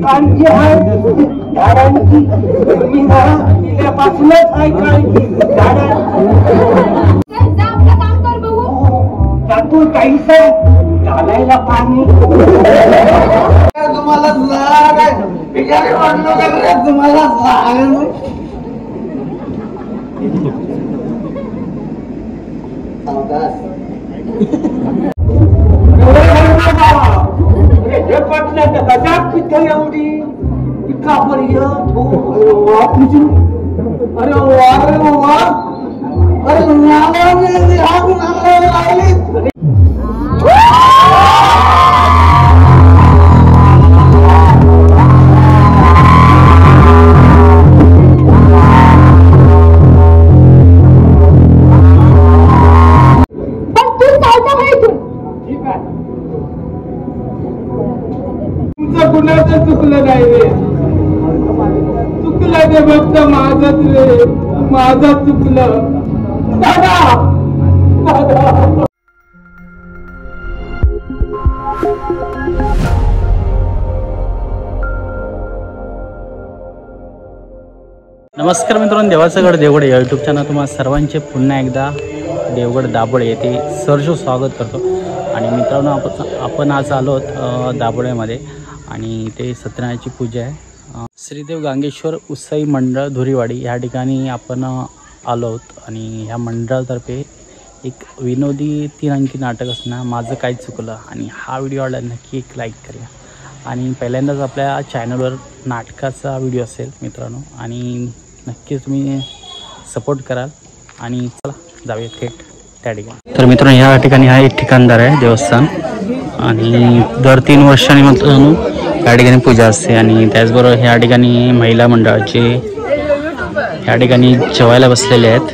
काळजी आहे झाडांची मी ना तिल्यापासूनच आहे काळजी जातो काहीसा घालायला पाणी तुम्हाला जाग आहे तुम्हाला जाग हे पटण्यात गजात किती एवढी इतका पर्यंत अरे वा अरे कुणाचं चुकलं नाही रे चुकलं ते फक्त माझच रे माझं चुकलं दादा नमस्कार मित्रांनो, देवाचं गड देवगड या यूट्यूब चॅनल तुम्हाला सर्वांचे पुन्हा एकदा देवगड दाभोळे येथे सहर्ष स्वागत करतो. आणि मित्रांनो आपण आज आलो दाभोळ्यामध्ये आणि ते सत्यनारायणाची पूजा आहे. श्रीदेव गांगेश्वर उत्साही मंडळ धुरीवाडी ह्या ठिकाणी आपण आलो आहोत. आणि ह्या मंडळातर्फे एक विनोदी 3 अंकी नाटक असणार माझं काय चुकलं. आणि हा व्हिडिओ आवडला नक्की एक लाईक करूया. आणि पहिल्यांदाच आपल्या चॅनलवर नाटकाचा व्हिडिओ असेल मित्रांनो, आणि नक्कीच तुम्ही सपोर्ट कराल. आणि चला जाऊया थेट त्या ठिकाणी. तर मित्रांनो ह्या ठिकाणी हा एक ठिकाणदार आहे देवस्थान आणि दर 3 वर्षांनी मित्रांनो या ठिकाणी पूजा असते. आणि त्याचबरोबर ह्या ठिकाणी महिला मंडळाचे ह्या ठिकाणी जेवायला बसलेले आहेत.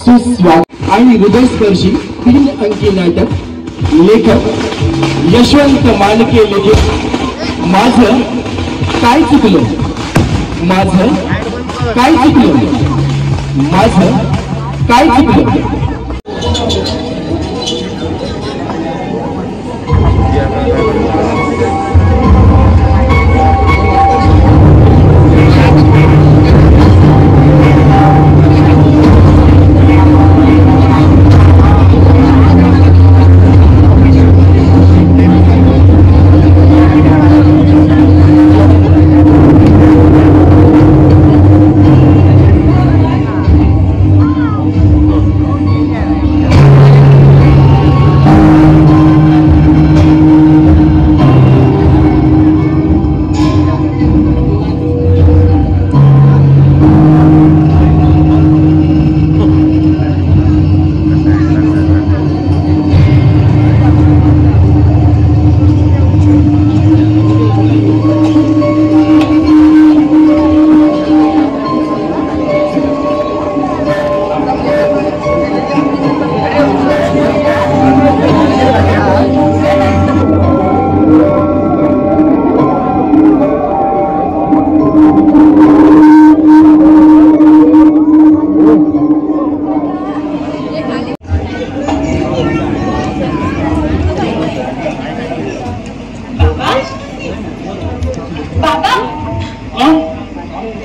सुस्वागत आणि हृदयस्पर्शी 3 अंकी नाटक. लेखक यशवंत मालके लिखित माझं काय चुकलं माझं काय चुकलं माझं काय चुकलं.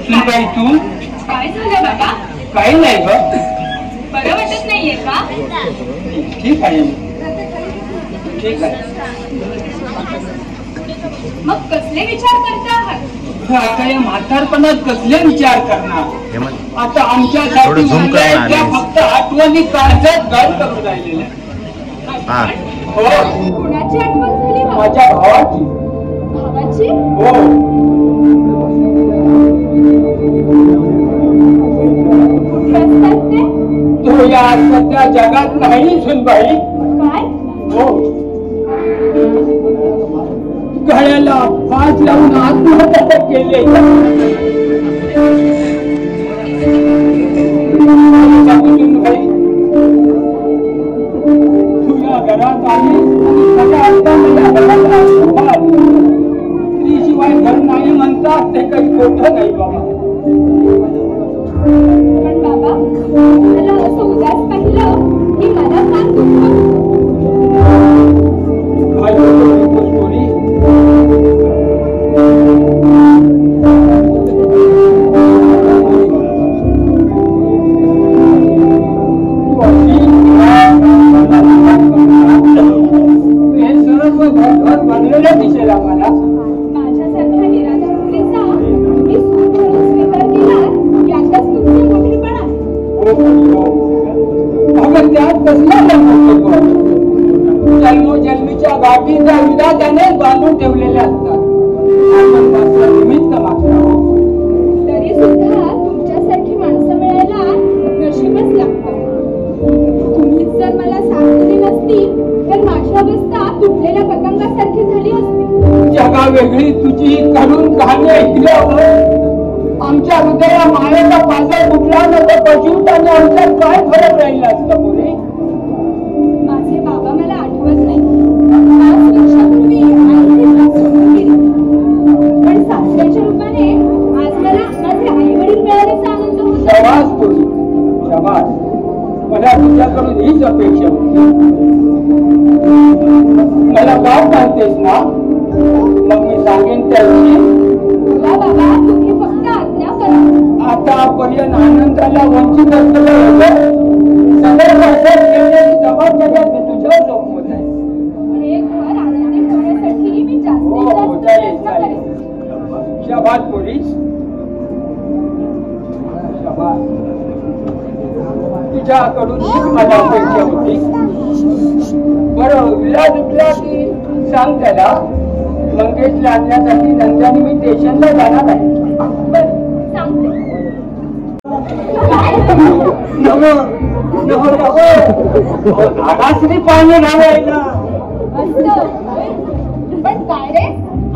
कसली बाई तू? काय झालं बाबा? काही नाही ग. बरं वाटत नाहीये का? ठीक आहे, ठीक आहे. मग कसले विचार करता आहात? आता या म्हातारपणात कसले विचार करणार? आता आमच्यासाठी फक्त आठवणी काळजात घर करून राहिलेल्या. हो, कुणाची आठवण झाली बाबा? माझ्या भावाची. भावाची? हो, कुठे असतात ते? तो या सध्या जगात नाही सुनबाई. काय? हो, गळ्याला फास लावून आत्महत्या केली. तुझ्या घरात आली स्त्रीशिवाय घर नाही म्हणतात ते काही खोटं नाही बाबा. पण बाबा, मला असं उदास पाहिलं की मला फार दुःख होतं. काय बोलतो स्टोरी? हे सर्व घर बनलेलं दिसेल आम्हाला. माझ्यासारख्या निराधार मुलीचा मी सूट म्हणून स्वीकार केला यातच तुमची मोठेपणा. अगं त्यात कसला होतो? जन्मोजन्मीच्या गाठीच्या विधात्याने बांधून ठेवलेल्या असतात. आपण मात्र निमित्त मात्र. तरी सुद्धा तुमच्यासारखी माणसं मिळायला नशीबच लागतं. तुम्हीच जर मला साथ दिली नसती तर माझी अवस्था तुटलेल्या पतंगासारखी झाली असती. जगा वेगळी तुझी करून कहाणी ऐकल्यावर आमच्या हृदया मायेचा पासा फुटला न तर पशुताने आमच्यात काय फरक राहिला असतं बोले? माझे बाबा मला आठवत नाही. 5 वर्षापूर्वी आईने त्रास सोडून गेली. पण सासऱ्याच्या रूपाने आज मला माझे आई वडील मिळाल्याचा आनंद होतो. शबास बोली, शबास. मला तुझ्याकडून हीच अपेक्षा होती. मला काय सांगतेस ना? मग मी सांगेन त्याची. तुला बाबा, तुम्ही फक्त आज्ञा करा. आतापर्यंत आनंदाला वंचित असलेलं होतं. सगळ्या वर्षात केलेली जबाबदारी आता तुझ्यावर सोपवत आहे. हे घर आनंदी ठेवण्यासाठी मी जास्तीत हो, जास्त चालेल, प्रयत्न चालेल. करेन. शबास पोलीस, शबास. तुझ्याकडून हीच मला अपेक्षा होती. बरं, विलास उठला की सांग त्याला. मंगेशला आणण्यासाठी नंद्याने मी स्टेशनला जाणार आहे. बरं, सांगते. झाडाश्री पाणी घालायला. असं. पण काय रे,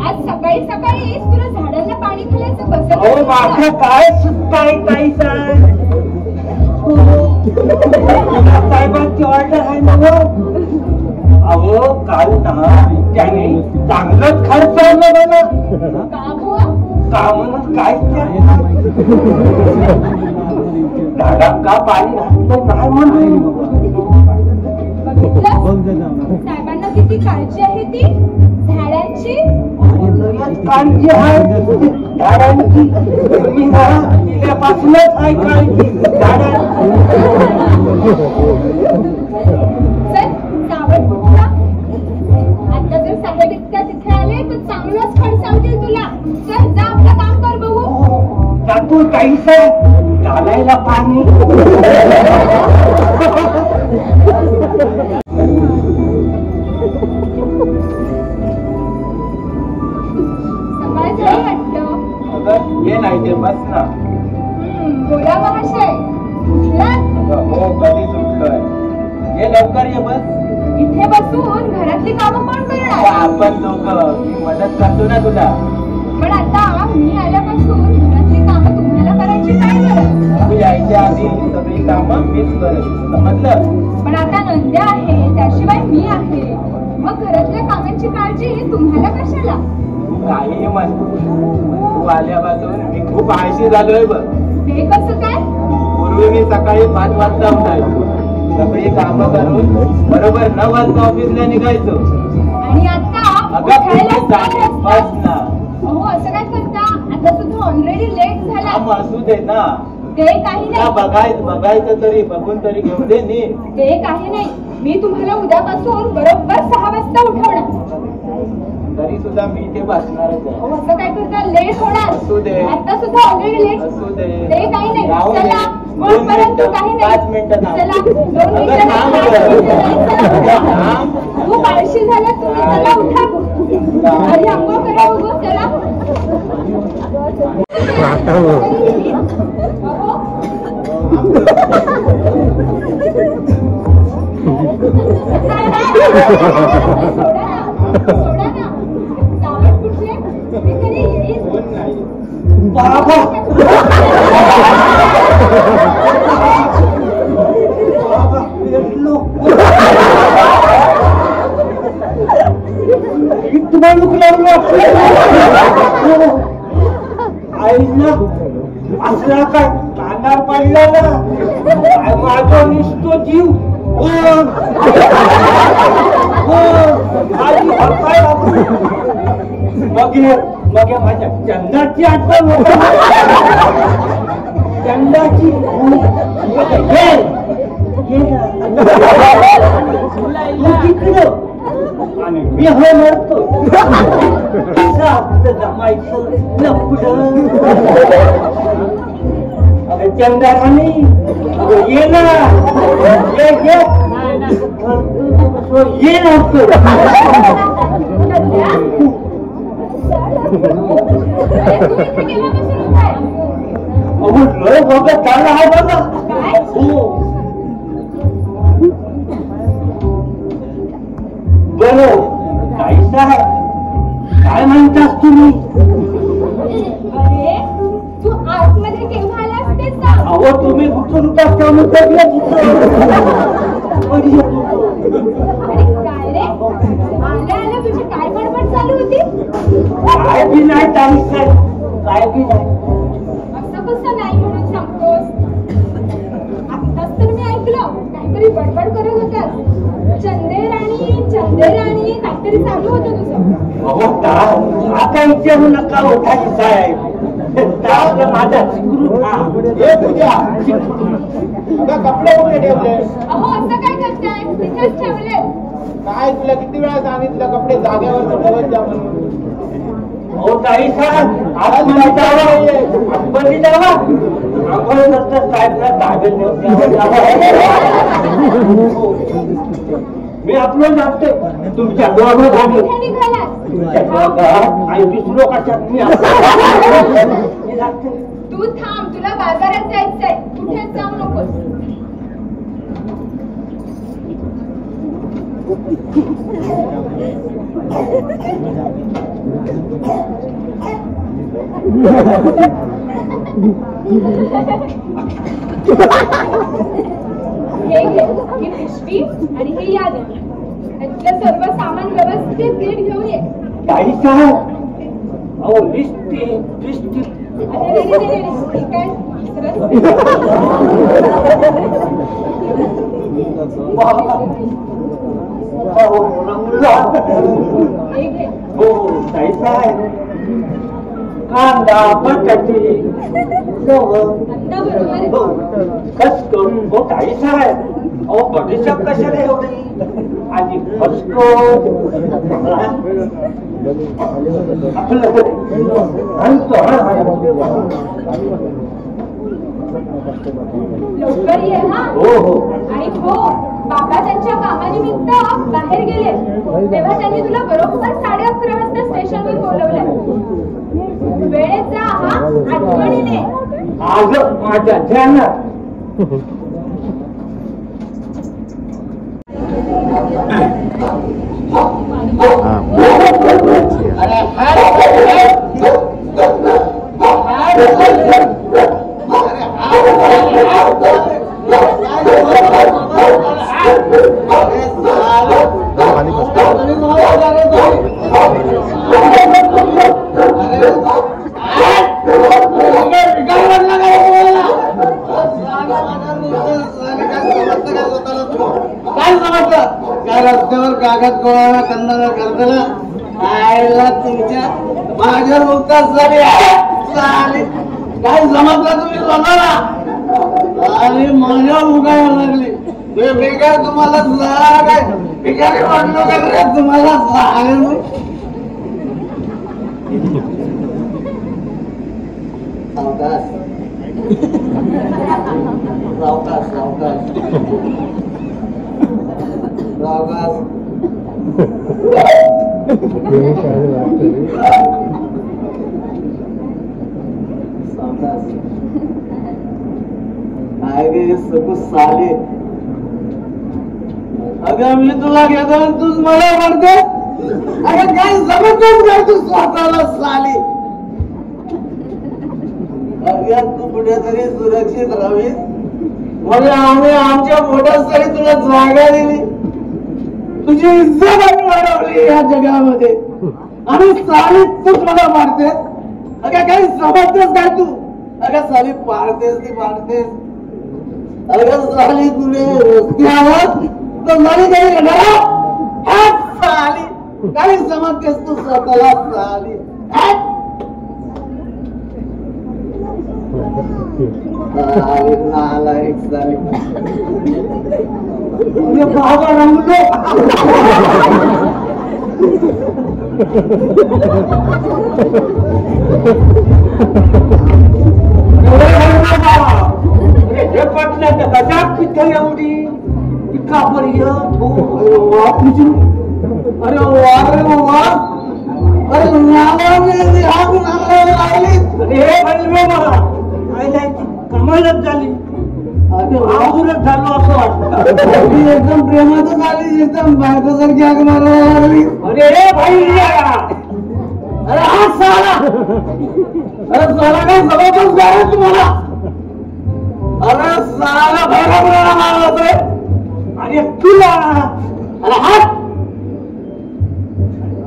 आज सकाळी सकाळी तुला झाडांना पाणी घालायचं कसं? अहो माझं काय सुटताय काही साहेबांची ऑर्डर आहे ना. अहो काल ना त्याने चांगलंच खर्चवलं मला. का म्हणून काय झाडात का पाणी घातलं काय म्हणून? साहेबांना किती काळजी आहे ती झाडांची. काळजी आहे झाडांची. मी ना तिल्यापासूनच आहे काळजी झाडांची. चल, सावध कुठला. आता जर साहेब इतक्या तिथे आले तर चांगलंच खडसावतील तुला. चल, जा आपलं काम कर बघू. जातो काहीच घालायला पाणी. सकाळ झाली वाटतं. ये नाही ते बस ना. बोला महाशय, उठलात? हो, कधीच उठलोय. ये लवकर ये बस. इथे बसून घरातली कामं कोण करणार? आपण लोक मदत करतो ना तुला. पण आता मी आल्यापासून घरातली कामं तुम्हाला करायची काय गरज? तू यायच्या आधी सगळी कामं मीच करत. समजलं? पण आता नंद्या आहे, त्याशिवाय मी आहे. मग घरातल्या कामांची काळजी तुम्हाला कशाला? काही म्हण. तू आल्यापासून मी खूप आळशी झालोय बघ. ते कसं काय? पूर्वी मी सकाळी 5 वाजता उठायचो. सगळी कामं करून बरोबर 9 वाजता ऑफिसला निघायचो. आणि आता अगं उठायलाच किती झाले? वेळ बस असतो. ना. अहो, असं काय करता? आता सुद्धा ऑलरेडी लेट झाला. असू दे ना, ते काही नाही. बघायचं तरी बघून तरी घेऊ दे नी. ते काही नाही, मी तुम्हाला उद्यापासून बरोबर 6 वाजता उठवणार. तरी सुद्धा मी ते बसणारच आहे. असं काय करता, लेट होणार. असू दे. आता सुद्धा ऑलरेडी लेट. असू दे. ते काही नाही. राहू दे. चला, 2 परंतु काही नाही. 5 मिनिटं थांब. चला, 2 अगं, मिनिटं थांब नाही. खूप आळशी झाला तुम्ही. चला उठा. अरे अंघोळ करा बघू. चला. सोडा ना. सावट कुठे? मी कधी येईन. बाबा असला काय कानार पडला ना, माझा निसतो जीव मग माझ्या चंदाची आठवण चंदाची आणि मी हे म्हणतो आपलं जमायचं लपड. अगं चंदाराणी ये ना, ये नसतो. लय बघत चालला आहे बघा. बरं काय म्हणतास तुम्ही? अरे तू आतमध्ये केव्हा आलास ते सांग. अहो तुम्ही कुठून अरे काय रे, आल्या तुझी काय बडबड चालू होती? काय बी नाही तारीख काय बी नाही. असं कसं नाही म्हणून सांगतोस? आत्ताच तर मी ऐकलं काहीतरी बडबड करत होतास. चंदेराणी काहीतरी चालू होतं तुझं. अहो आता विचारू नका ओठाची साहेब. माझा कपडे कुठे ठेवले? अहो असं काय करताय, तिथेच ठेवले. काय तुला किती वेळा सांगितलं कपडे जागेवर ठेवत जा म्हणून. हो ताई साहेब आतमध्ये जावा, आतमध्ये जावा. आंघोळ नंतर साहेबला ताब्यात मी आपलं जाते तुमच्या डोळ्यावर आणि विसरू कशात मी तू थांब, तुला बाजारात जायचंय, कुठेच जाऊ नकोस. हे घे, ही पिशवी आणि हे यादी. यातलं सर्व सामान व्यवस्थित नीट घेऊन ये. ताई साहेब अहो लिस्ट काय हो ताई साहेब कांदा बटाटे खसखस. हो ताई साहेब अहो बडीशेप कशाला एवढी आणि खसखस लवकर ये हा. हो आणि हो, बाबा त्यांच्या कामानिमित्त बाहेर गेले तेव्हा त्यांनी तुला बरोबर 11:30 वाजता स्टेशनवर बोलवलंय. वेळेत जा हा, आठवणीने. आज माझ्या ध्यानात. रस्त्यावर कागद गोळा करणारा करताना आयला तुमच्या माझ्या मुक्ताच झाली. साले काय जमतला तुम्ही स्वतःला आणि माझ्या उगायला लागली मी काय तुम्हाला काय भिकारी वाटलो का रे तुम्हाला साले सावकाश सावकाश सावकाश काय गे सकू साले अगं मी तुला घेतो तूच मला म्हणते अगं काय जबरदस्त काय तू स्वतःला साली अगं तू कुठेतरी सुरक्षित राहावीस म्हणजे आम्ही आमच्या मोठ्यासाठी तुला जागा दिली तुझी इज्जत आम्ही वाढवली या जगामध्ये आणि साली तूच मला मारते अगं काही समजतेस काय तू अगं साली पाडतेस ती पाडतेस अगं साली तुने रस्त्यावर तर साली काही साली काही समजतेस तू स्वतःला साली नालायक साली बाबा रंगलो हे पटलं गजात किती एवढी इतका पर्यंत अरे वा अरे कमालच झाली आजूनच झालो असं वाटतं एकदम प्रेमाचं झाली एकदम बायकोसारखी आग मारायला लागली अरे भाई अरे हा साला अरे साला काय जबरदस्त आहे तुम्हाला अरे साला भैरा मारला होतोय अरे तुला अरे हा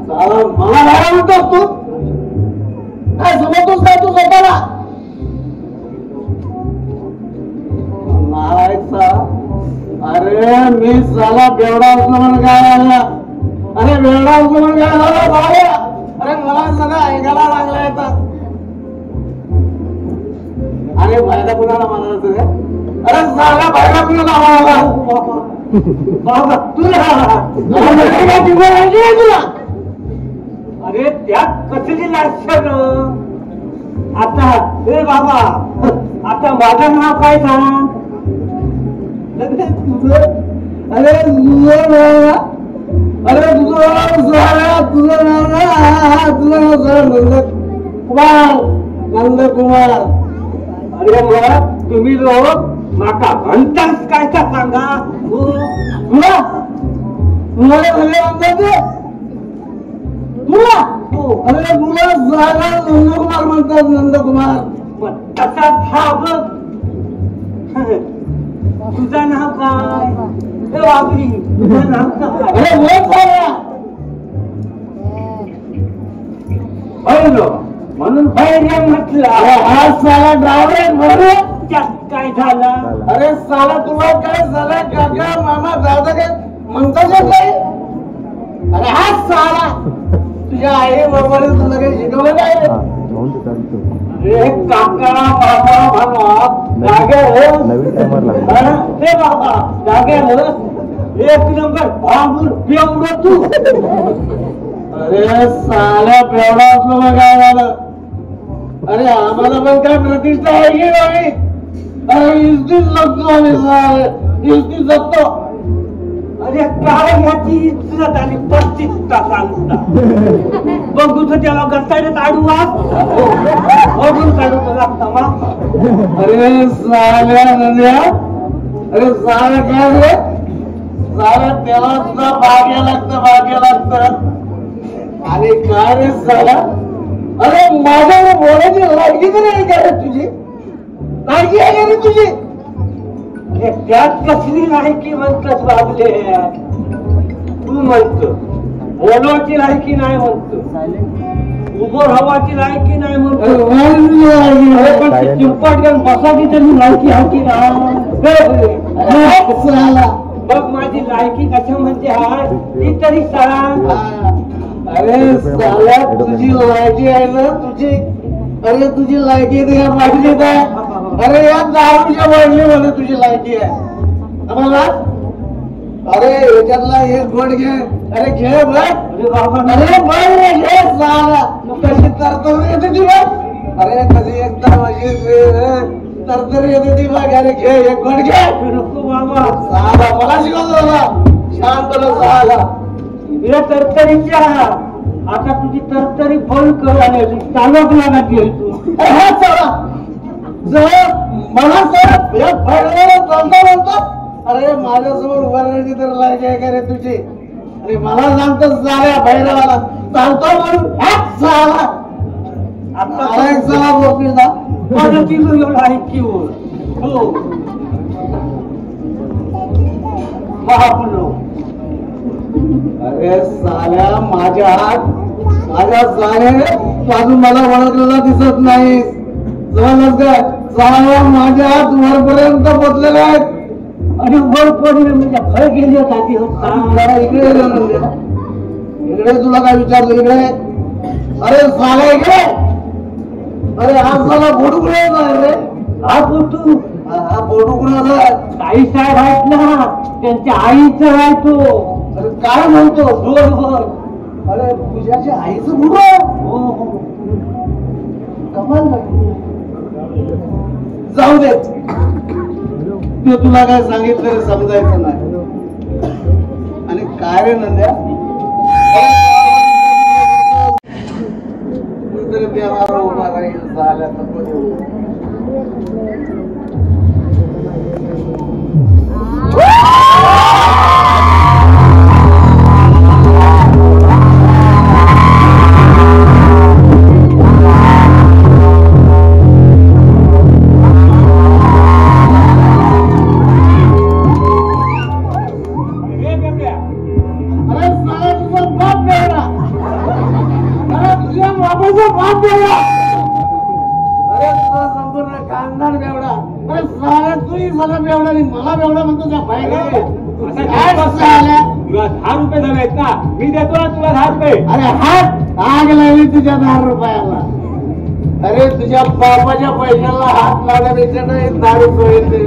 साला मला भैरा म्हणतोस तू काय समजतोस काय तू स्वतःला अरे मी साला बेवडा असलो म्हणून काय आला अरे बेवडा असलो म्हणून काय झालं बाबा अरे मला सगळं ऐकायला लागलं येतात अरे बायला कुणाला म्हणाला तुझ्या अरे साला बायला कुणाला म्हणाला बाबा तुला तुला अरे त्यात कसली लक्षण आता ए बाबा आता माझं नाव काय सांग तुझं अरे तुझं नाव अरे तुझं नाव ना तुझं नाव नंदकुमार अरे मग तुम्ही लोक माका म्हणताच काय का सांगा तुला तुम्हाला सगळे म्हणतात तुला अरे तुला जागा नंदकुमार म्हणतात नंदकुमार तसा हा बघ तुझं नाव काय हे वागली तुझं नाव काय अरे बोल साला पहिलो म्हणून बाहेर म्हटलं हा साला ड्रायव्हर म्हणून त्यात काय झालं अरे साला तुला काय झालं काका मामा दादा काय म्हणताच येत नाही अरे हा साला तुझ्या आई बाबाने तुला काही शिकवलं नाही अरे काका बाबा भावा जागे हो हे बाबा जागे हो एक नंबर भांबून बेवडं तू अरे साला बेवडा असलो मग काय झालं अरे आम्हाला पण काय प्रतिष्ठा आहे की नाही अरे इस्तीच जगतो आम्ही इस्तीच जगतो अरे काय याची इज्जत आणि प्रतिष्ठा सांगता बघू तर त्याला गस्ताडीत आडू बघून काढतो लागता मा अरे साल्या नद्या अरे साला काय रे साला त्याला सुद्धा भाग्य लागतं आणि काय रे साला अरे माझ्या बोलायची लायकी तरी आहे का रे तुझी लायकी आहे रे तुझी अरे त्यात कसली लायकी म्हणतस वागले तू म्हणतो बोलवाची लायकी नाही म्हणतो उभं राहावाची लायकी नाही म्हणतो अरे पण ते चिंपट घेऊन बसाची तरी लायकी आहे की साला बघ माझी लायकी कशा म्हणजे हा ती तरी सांग अरे साला तुझी लायकी आहे ना तुझी अरे तुझी लायकी आहे या पाठीत आहे. अरे या दारूच्या वडली मध्ये तुझी लायकी आहे आम्हाला. अरे याच्यातला एक गोड घे. अरे घे बघ. अरे बघ रे घे साला. कशी तरतरी येते ती बघ. अरे कधी एकदम अशी तरतरी येते ती बघ. अरे घे एक गोड घे. साला मला शिकवतो बाबा. शांत बस साला. या तरतरीच्या आता तुझी तरतरी फोन कर आणि चालवत लागत येईल तू. हा चला जर मला सर या फळाला चालता बोलतो. अरे माझ्यासमोर उभा राहायची तर लायकी आहे का रे तुझी. अरे मला सांगतो साऱ्या भैरवाला चालतो म्हणून साला आता एक साला बोलतील ना माझं तिथं एवढं आहे की हो महापुलो. अरे साल्या माझ्या साले अजून मला ओळखलेला दिसत नाही. समजलं का साल्या माझ्या हात वरपर्यंत पोचलेले आहेत. आणि वर पडले म्हणजे फळ गेली होती. इकडे इकडे तुला काय विचारलं इकडे. अरे साला इकडे. अरे हा साला फोटो कुठे रे. हा फोटो हा फोटो कुणाचा. आई साहेब आहेत ना त्यांच्या आईचा आहे तो. अरे काय म्हणतो. बरोबर. अरे तुझ्याच्या आईचं फोटो. हो कमाल जाऊ दे. ते तुला काय सांगितलं समजायचं नाही. आणि काय रे नंद्या तरी देवाला उभा राहील झाल्या मला बेवडा म्हणतो त्या बाहेर. तुला 10 रुपये झाले आहेत ना. मी देतो ना तुला 10 रुपये. अरे हात आग लागली तुझ्या 10 रुपयाला. अरे तुझ्या बापाच्या पैशाला हात लावण्यापेक्षा नाही दारू सोयते.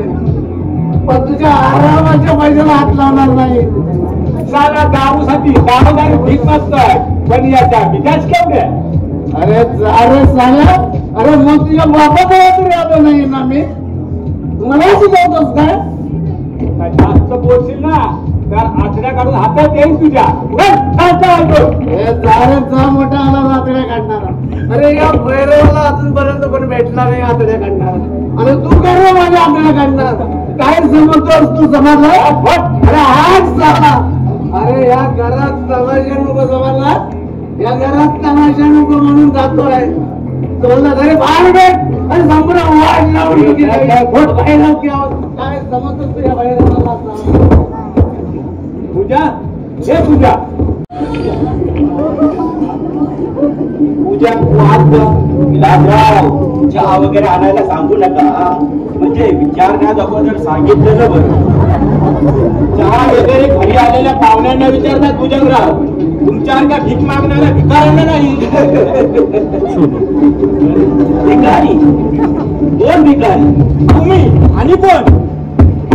पण तुझ्या आरामाच्या पैशाला हात लावणार नाही. साला दारूसाठी दारोदारी भीक मागतोय पण याच्या विकास केवढे. अरे अरे साला. अरे मग तुझ्या बापाचा तरी आलो नाही ना मी. मला शिकवतोस काय. जास्त बोलशील ना तर आचड्या काढून हातात येईल तुझ्या. जा मोठा आला आतड्या काढणारा. अरे या भैरवाला अजूनपर्यंत पण भेटला नाही आतड्या काढणारा. आणि तू काय रे माझ्या आतड्या काढणार. काय समजतोस तू समजला. अरे हाच झाला. अरे या घरात तमाशा नको समजला. या घरात तमाशा नको म्हणून जातोय. समजला घरी बाहेर भेट आणि संपूर्ण वाट लावून काय समजतोस तुझ्या भैरवाला. पूजा हे पूजा पूजा तू आज विलासराव चहा वगैरे आणायला सांगू नका. म्हणजे विचारण्यात अगोदर सांगितलेलं बरं. चहा वगैरे घरी आलेल्या पाहुण्यांना विचारतात पूजनराव. तुमच्यासारख्या भीक मागणाऱ्या भिकाऱ्यांना नाही. भिकारी 2 भिकारी तुम्ही आणि कोण.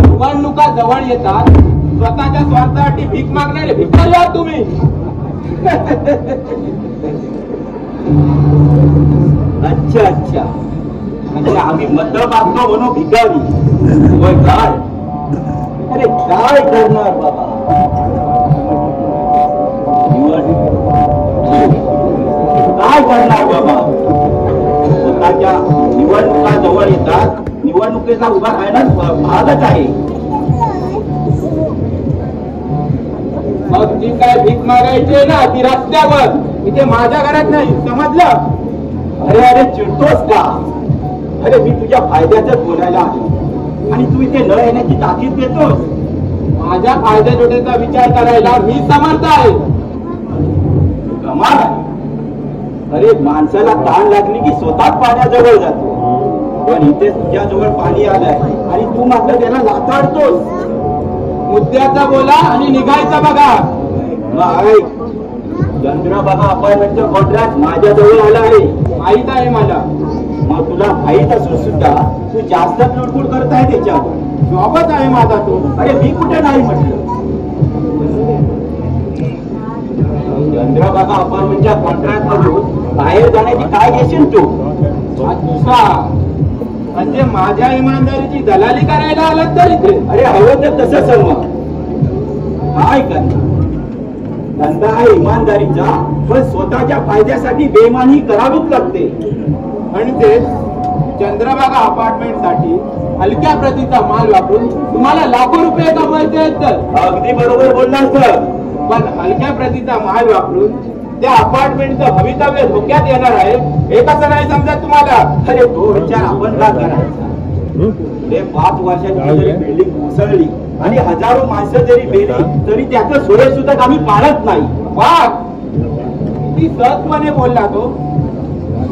निवडणुका जवळ येतात स्वतःच्या स्वार्थासाठी भीक मागणारे भिकारी आहात तुम्ही. अच्छा अच्छा म्हणजे आम्ही मत मागतो म्हणून भिकारी होय काय. अरे काय करणार बाबा. काय करणार बाबा. स्वतःच्या निवडणुका जवळ येतात. निवडणुकीचा उभा राहणं भागच आहे. मग जी काय भीक मागायची ना ती रस्त्यावर. इथे माझ्या घरात नाही समजलं. अरे अरे चिडतोस का. अरे मी तुझ्या फायद्याचं बोलायला आहे आणि तू इथे न येण्याची ताकीद देतोस. माझ्या फायद्या जोड्याचा विचार करायला मी समर्थ आहे. कमाल आहे. अरे माणसाला ताण लागली की स्वतःच पाण्याजवळ जातो. पण इथे तुझ्याजवळ पाणी आलंय आणि तू मात्र त्याला लाताडतोस. मुद्द्याचा बोला आणि निघायचा बघा. चंद्र बघा अपार्टमेंटचं कॉन्ट्रॅक्ट माझ्याजवळ आलं आहे. माहित आहे मला. मग तुला माहीत असून सुद्धा तू जास्त लुडबुड करताय त्याच्यावर. जॉबच आहे माझा तो. अरे मी कुठे नाही म्हटलं. चंद्रभागा अपार्टमेंटच्या कॉन्ट्रॅक्ट मधून बाहेर जाण्याची काय घेशील तू? अच्छा, म्हणजे माझ्या इमानदारीची दलाली करायला आलात तर इथे? अरे हवं तर तसं सर्व काय करणार. धंदा आहे इमानदारीचा, पण स्वतःच्या फायद्यासाठी बेईमानी करावीच लागते. आणि ते चंद्रभागा अपार्टमेंट साठी हलक्या प्रतीचा माल वापरून तुम्हाला लाखो रुपये कमवायचे आहेत तर? अगदी बरोबर बोललास सर. पण हलक्या प्रतीचा माल वापरून त्या अपार्टमेंटचं भवितव्य धोक्यात येणार आहे हे कसं नाही समजत तुम्हाला? अरे तो विचार आपण का करायचा? ते 5 वर्षाची जरी बिल्डिंग कोसळली आणि हजारो माणसं जरी मेली तरी त्याचं सोय सुद्धा आम्ही पाळत नाही. वाह, ती सहजपणे बोलला तो.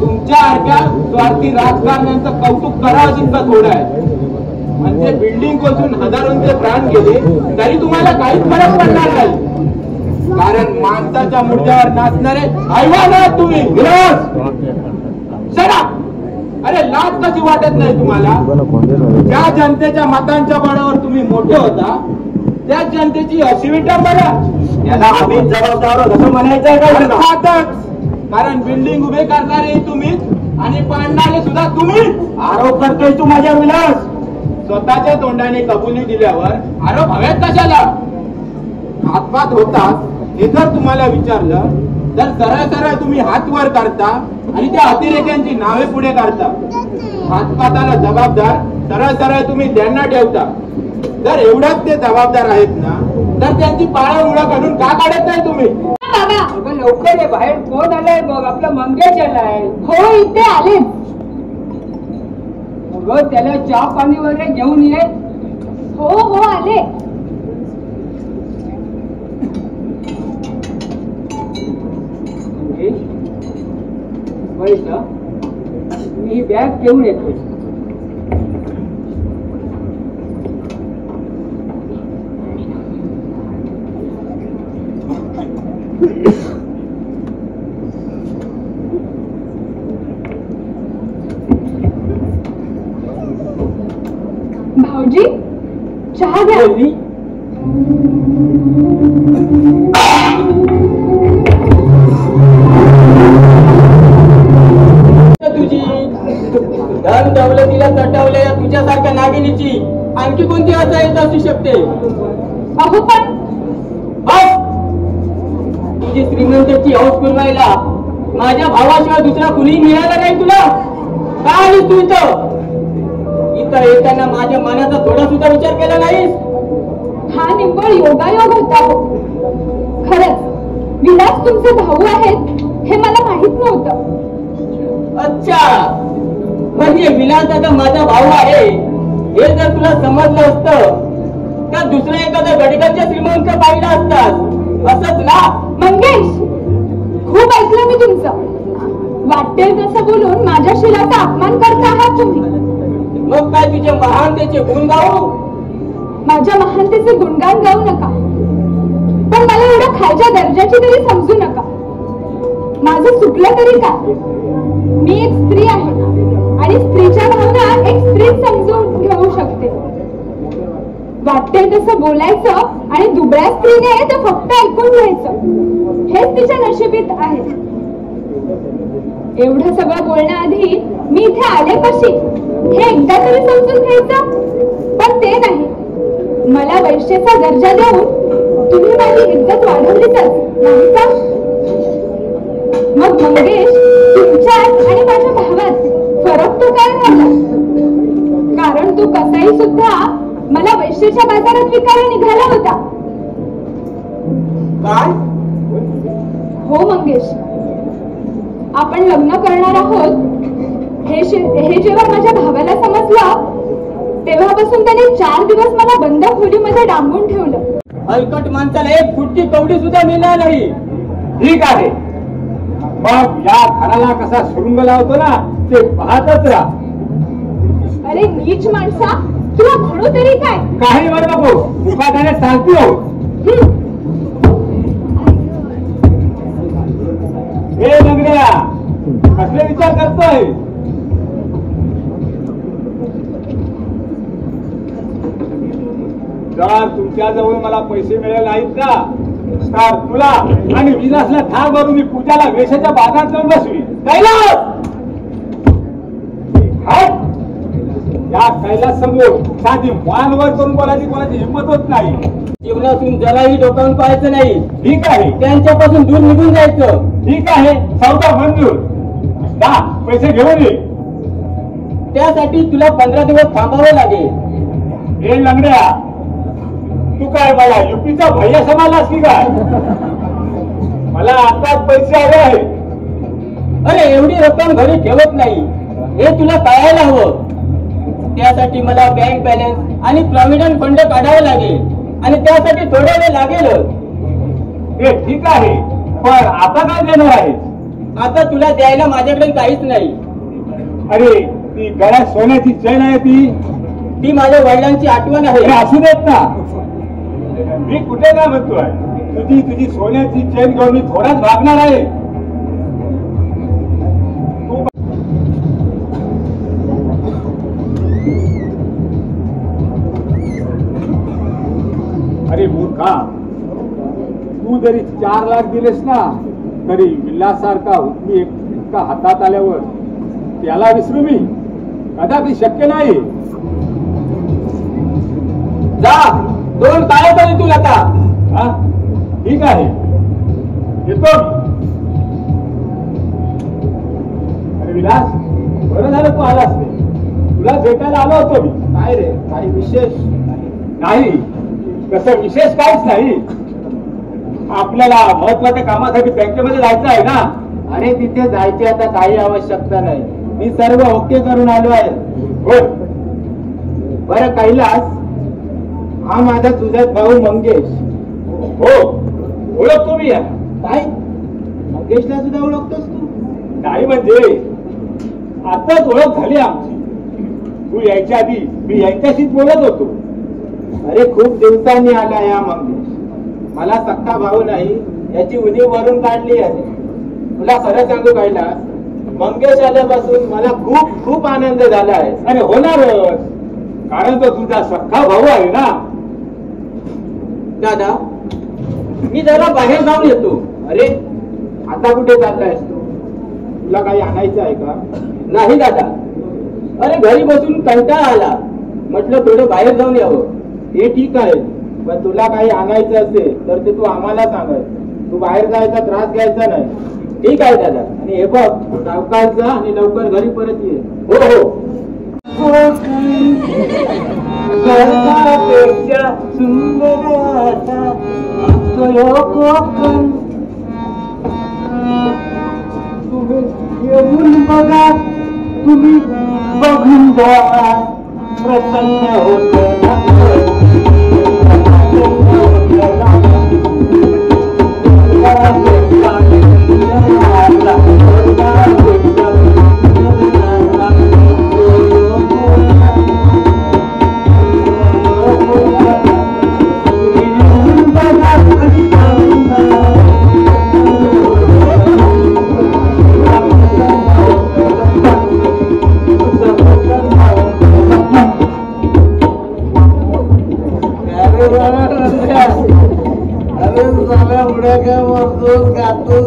तुमच्यासारख्या स्वार्थी राजकारण्यांचं कौतुक करावं जितकं थोडं आहे. म्हणजे बिल्डिंग कोसळून हजारोंचे प्राण गेले तरी तुम्हाला काहीच फरक पडणार नाही. कारण माणसाच्या मुर्द्यावर नाचणारे हैवान आहात तुम्ही. अरे लाज कशी वाटत नाही तुम्हाला? ज्या जनतेच्या मतांच्या बळावर तुम्ही मोठे होता त्या जनतेची अशी विटंबना. याला आम्ही जबाबदार असं म्हणायचं का? कारण बिल्डिंग उभे करणारे तुम्हीच आणि पाडणारे सुद्धा तुम्हीच. आरोप करतोय तू माझ्या विलास. स्वतःच्या तोंडाने कबुली दिल्यावर आरोप हवेत कशाला? हातपात होतात हे जर तुम्हाला विचारलं तर सरळ सरळ तुम्ही हात वर करता आणि त्या अतिरेक्यांची नावे पुढे काढता. हातपाताला जबाबदार सरळ सरळ तुम्ही त्यांना ठेवता. जर एवढ्याच ते जबाबदार आहेत ना तर त्यांची पाळमुळं काढून का काढत नाही तुम्ही? लवकर ये, बाहेर कोण आलाय बघ. आपला मंगेश आलाय. हो, इथे आले. अगं त्याला चहा पाणी वगैरे घेऊन ये. हो हो आले. मी बॅग घेऊन येतो. भाऊजी चहा घ्या. तुझी धन दौलतीला तटवल्या तुझ्यासारख्या नागिनीची आणखी कोणती असा येत असू शकते? अहो पण तुझी श्रीमंताची हौस पुरवायला माझ्या भावाशिवाय दुसरा कुणी मिळाला नाही तुला. का आलीस तू इथं? इथं येताना माझ्या मनाचा थोडा सुद्धा विचार केला नाहीस? हा निव्वळ योगायोग होता. खरंच विलास तुमचे भाऊ आहेत हे मला माहित नव्हतं. अच्छा, म्हणजे विलास दादा माझा भाऊ आहे हे जर तुला समजलं असतं तर दुसऱ्या एखाद्या गडिकाच्या श्रीमंत पाहिला असतात. असंच ना मंगेश? खूप ऐकलं मी तुमचं. वाटेल तसं बोलून माझ्या शिलाचा अपमान करता आहात तुम्ही. मग काय तुझे महानतेचे गुण गाऊ? माझ्या महानतेचे गुणगान गाऊ नका, पण मला एवढं खालच्या दर्जाची तरी समजू नका. माझं चुकलं तरी काय? मी एक स्त्री आहे आणि स्त्रीच्या भावना एक स्त्री समजून घेऊ शकते. वाटेल तसं बोलायचं आणि दुबळ्या स्त्रीने ते फक्त ऐकून घ्यायचं हेच तिच्या नशिबीत आहे. एवढं सगळं बोलण्याआधी मी इथे आले कशी हे एकदा तरी समजून घ्यायचं. पण ते नाही. मला वैश्याचा दर्जा देऊन तुम्ही माझी इज्जत वाढवलीच नाही का? मग मंगेश तुमच्यात आणि माझ्या भावात फरक तो काय झाला? कारण तू कसाही सुद्धा मला वैश्याच्या बाजारात विकायला निघाला होता. काय? हो मंगेश, आपण लग्न करणार आहोत हे जेव्हा माझ्या भावाला समजलं तेव्हापासून त्याने 4 दिवस मला बंद खोलीमध्ये डांबून ठेवलं. हलकट माणसाला एक फुटकी कवडी सुद्धा मिळणार नाही. ठीक आहे, मग या घराला कसा सुरुंग लावतो ना ते पाहतच राहा. अरे नीच माणसा, तुला म्हणू तरी काय? काही वर नको, मुखाने सांगतो. हे लंगड्या कसले विचार करतोय? जर तुमच्याजवळ मला पैसे मिळाले नाहीत ना तर तुला आणि विलासला ठार मारून मी पूजाला वेशाच्या बाजारात जाऊन बसवी. या कैलास समोर साधी मानवर करून बोलायची कोणाची हिंमत होत नाही. जीवनातून जराही डोकावून पाहायचं नाही. ठीक आहे, त्यांच्यापासून दूर निघून जायचं. ठीक आहे, सौदा मंजूर. जा, पैसे घेऊन ये. त्यासाठी तुला 15 दिवस थांबावं लागेल. हे लंगड्या, तू काय मला युपीचा भैया समजलास की काय? मला आताच पैसे हवे आहेत. अरे एवढी रक्कम घरी ठेवत नाही हे तुला कळायला हवं. त्यासाठी मला बँक बॅलन्स आणि प्रॉव्हिडंट फंड काढावा लागेल आणि त्यासाठी थोडा वेळ लागेलच. हे ठीक आहे, पण आता काय देणार आहे? आता तुला द्यायला माझ्याकडे काहीच नाही. अरे ती गळ्यात सोन्याची चेन आहे ती माझ्या वडिलांची आठवण आहे. हे असू देत ना. मी कुठे काय म्हणतोय, तुझी सोन्याची चेन घेऊन मी थोडाच भागणार आहे. अरे मूर्खा, तू जरी 4 लाख दिलेस ना तरी विलासारखा हुकमी इतका हातात आल्यावर त्याला विसरू मी कदापि शक्य नाही. जा, 2 काय तरी तू आता. हा ठीक आहे, येतो. अरे विलास, बरं झालं तू आलास. तुला भेटायला आलो होतो मी. काय रे, काही विशेष? नाही, तसं विशेष काहीच नाही. आपल्याला महत्वाच्या कामासाठी बँकेमध्ये जायचं आहे ना. अरे तिथे जायची आता काही आवश्यकता नाही. मी सर्व ओके करून आलो आहे. हो, बरं कैलास, हा माझा तुझ्यात भाऊ मंगेश. हो, ओळखतो मी. काय मंगेशला सुद्धा ओळखतोस तू? नाही म्हणजे आताच ओळख झाली आमची. तू यायच्या आधी मी यांच्याशीच बोलत होतो. अरे खूप दिवसांनी आला या मंगेश. मला सख्खा भाऊ नाही याची उणीव भरून काढली आहे. तुला खरं सांगू कैलास, मंगेश आल्यापासून मला खूप खूप आनंद झाला आहे. अरे होणारच, कारण तो तुझा सख्खा भाऊ आहे ना. दादा, मी जरा बाहेर जाऊन येतो. अरे आता कुठे चाललायस तू? तुला काही आणायचं आहे का? नाही दादा, अरे घरी बसून कंटाळा आला, म्हटलं थोडं बाहेर जाऊन यावं. हे ठीक आहे, पण तुला काही आणायचं असेल तर ते तू आम्हाला सांगायचं. तू बाहेर जायचा त्रास घ्यायचा नाही. ठीक आहे दादा. आणि हे बघ, सावकाश जा आणि लवकर घरी परत ये. हो हो. स्वर्गापेक्षा सुंदर असा कोकण. तुम्ही येऊन बघा, तुम्ही बघून जा, प्रसन्न होत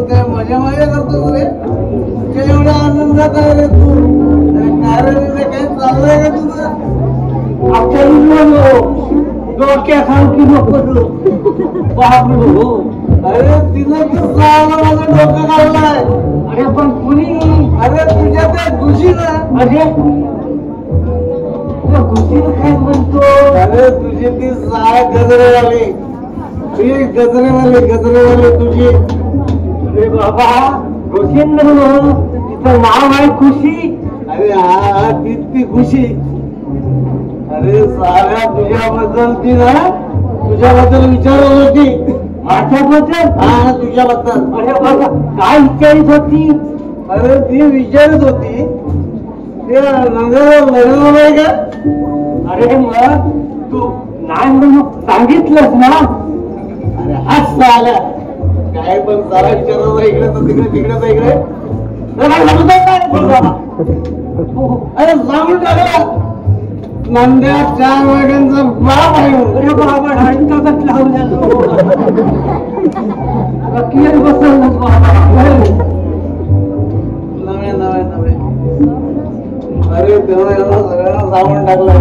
काय मजा मजा करतो रे. एवढा आनंदात आहे रे तू. काय चाललंय का तुझं? डोक्यासारखी नको बाबू. अरे तिनं तर माझं डोकं काढलंय. अरे पण कुणी? अरे तुझ्या त्या खुशीनं. अरे खुशीला काय म्हणतो? अरे तुझी ती साय गजरेवाली, तुझी गजरेवाली तुझी. अरे बाबा, खुशी तिचं नाव आहे खुशी. अरे हा ती खुशी. अरे साऱ्या तुझ्याबद्दल ती ना, तुझ्याबद्दल विचारत होती. माझ्याबद्दल? हा तुझ्याबद्दल. अरे बाबा, काय विचारित होती? अरे ती विचारत होती ते नंदला लग्न नाही का? अरे मग तू नाही म्हणून सांगितलंस ना. अरे हाच आला काय पण सारा विचारत इकडे तर तिकडे इकडे. अरे सांगून टाकला. नंद्या 4 वाघांचा बाप आहे. अरे बाबा ढाळकागत लावल्या रकियर बसवलं बाबा. नवे नवे नवे. अरे तेव्हा याला सगळ्यांना सांगून टाकलं.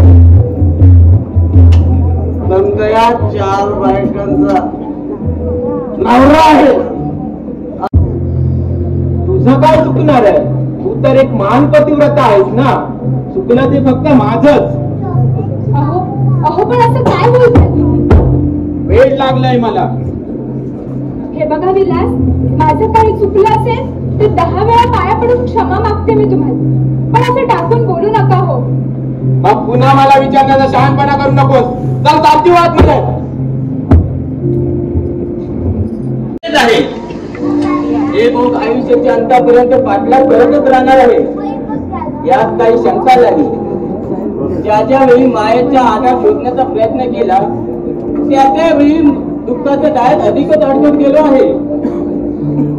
नंद्या 4 बायकांचा नवरा आहे. तुझं काय चुकणार आहे? तू तर एक महान पतिव्रता आहेस ना. चुकलं ते फक्त माझच. अहो अहो पण असं काय बोलताय तुम्ही? वेळ लागलाय मला. हे बघा विलास, माझं काही चुकलं असेल तर 10 वेळा पाया पडून क्षमा मागते मी तुम्हाला, पण असं टाकून बोलू नका हो. मग पुन्हा मला विचारण्याचा शहाणपणा करू नकोस. चल चालती वाद मध्ये. आहे हे भोग आयुष्याच्या अंतापर्यंत पाठलाग करतच राहणार आहे, यात काही शंका नाही. ज्या ज्या वेळी मायेचा आधार शोधण्याचा प्रयत्न केला त्या त्यावेळी दुःखाचं डायट अधिकच अडकत गेलो आहे.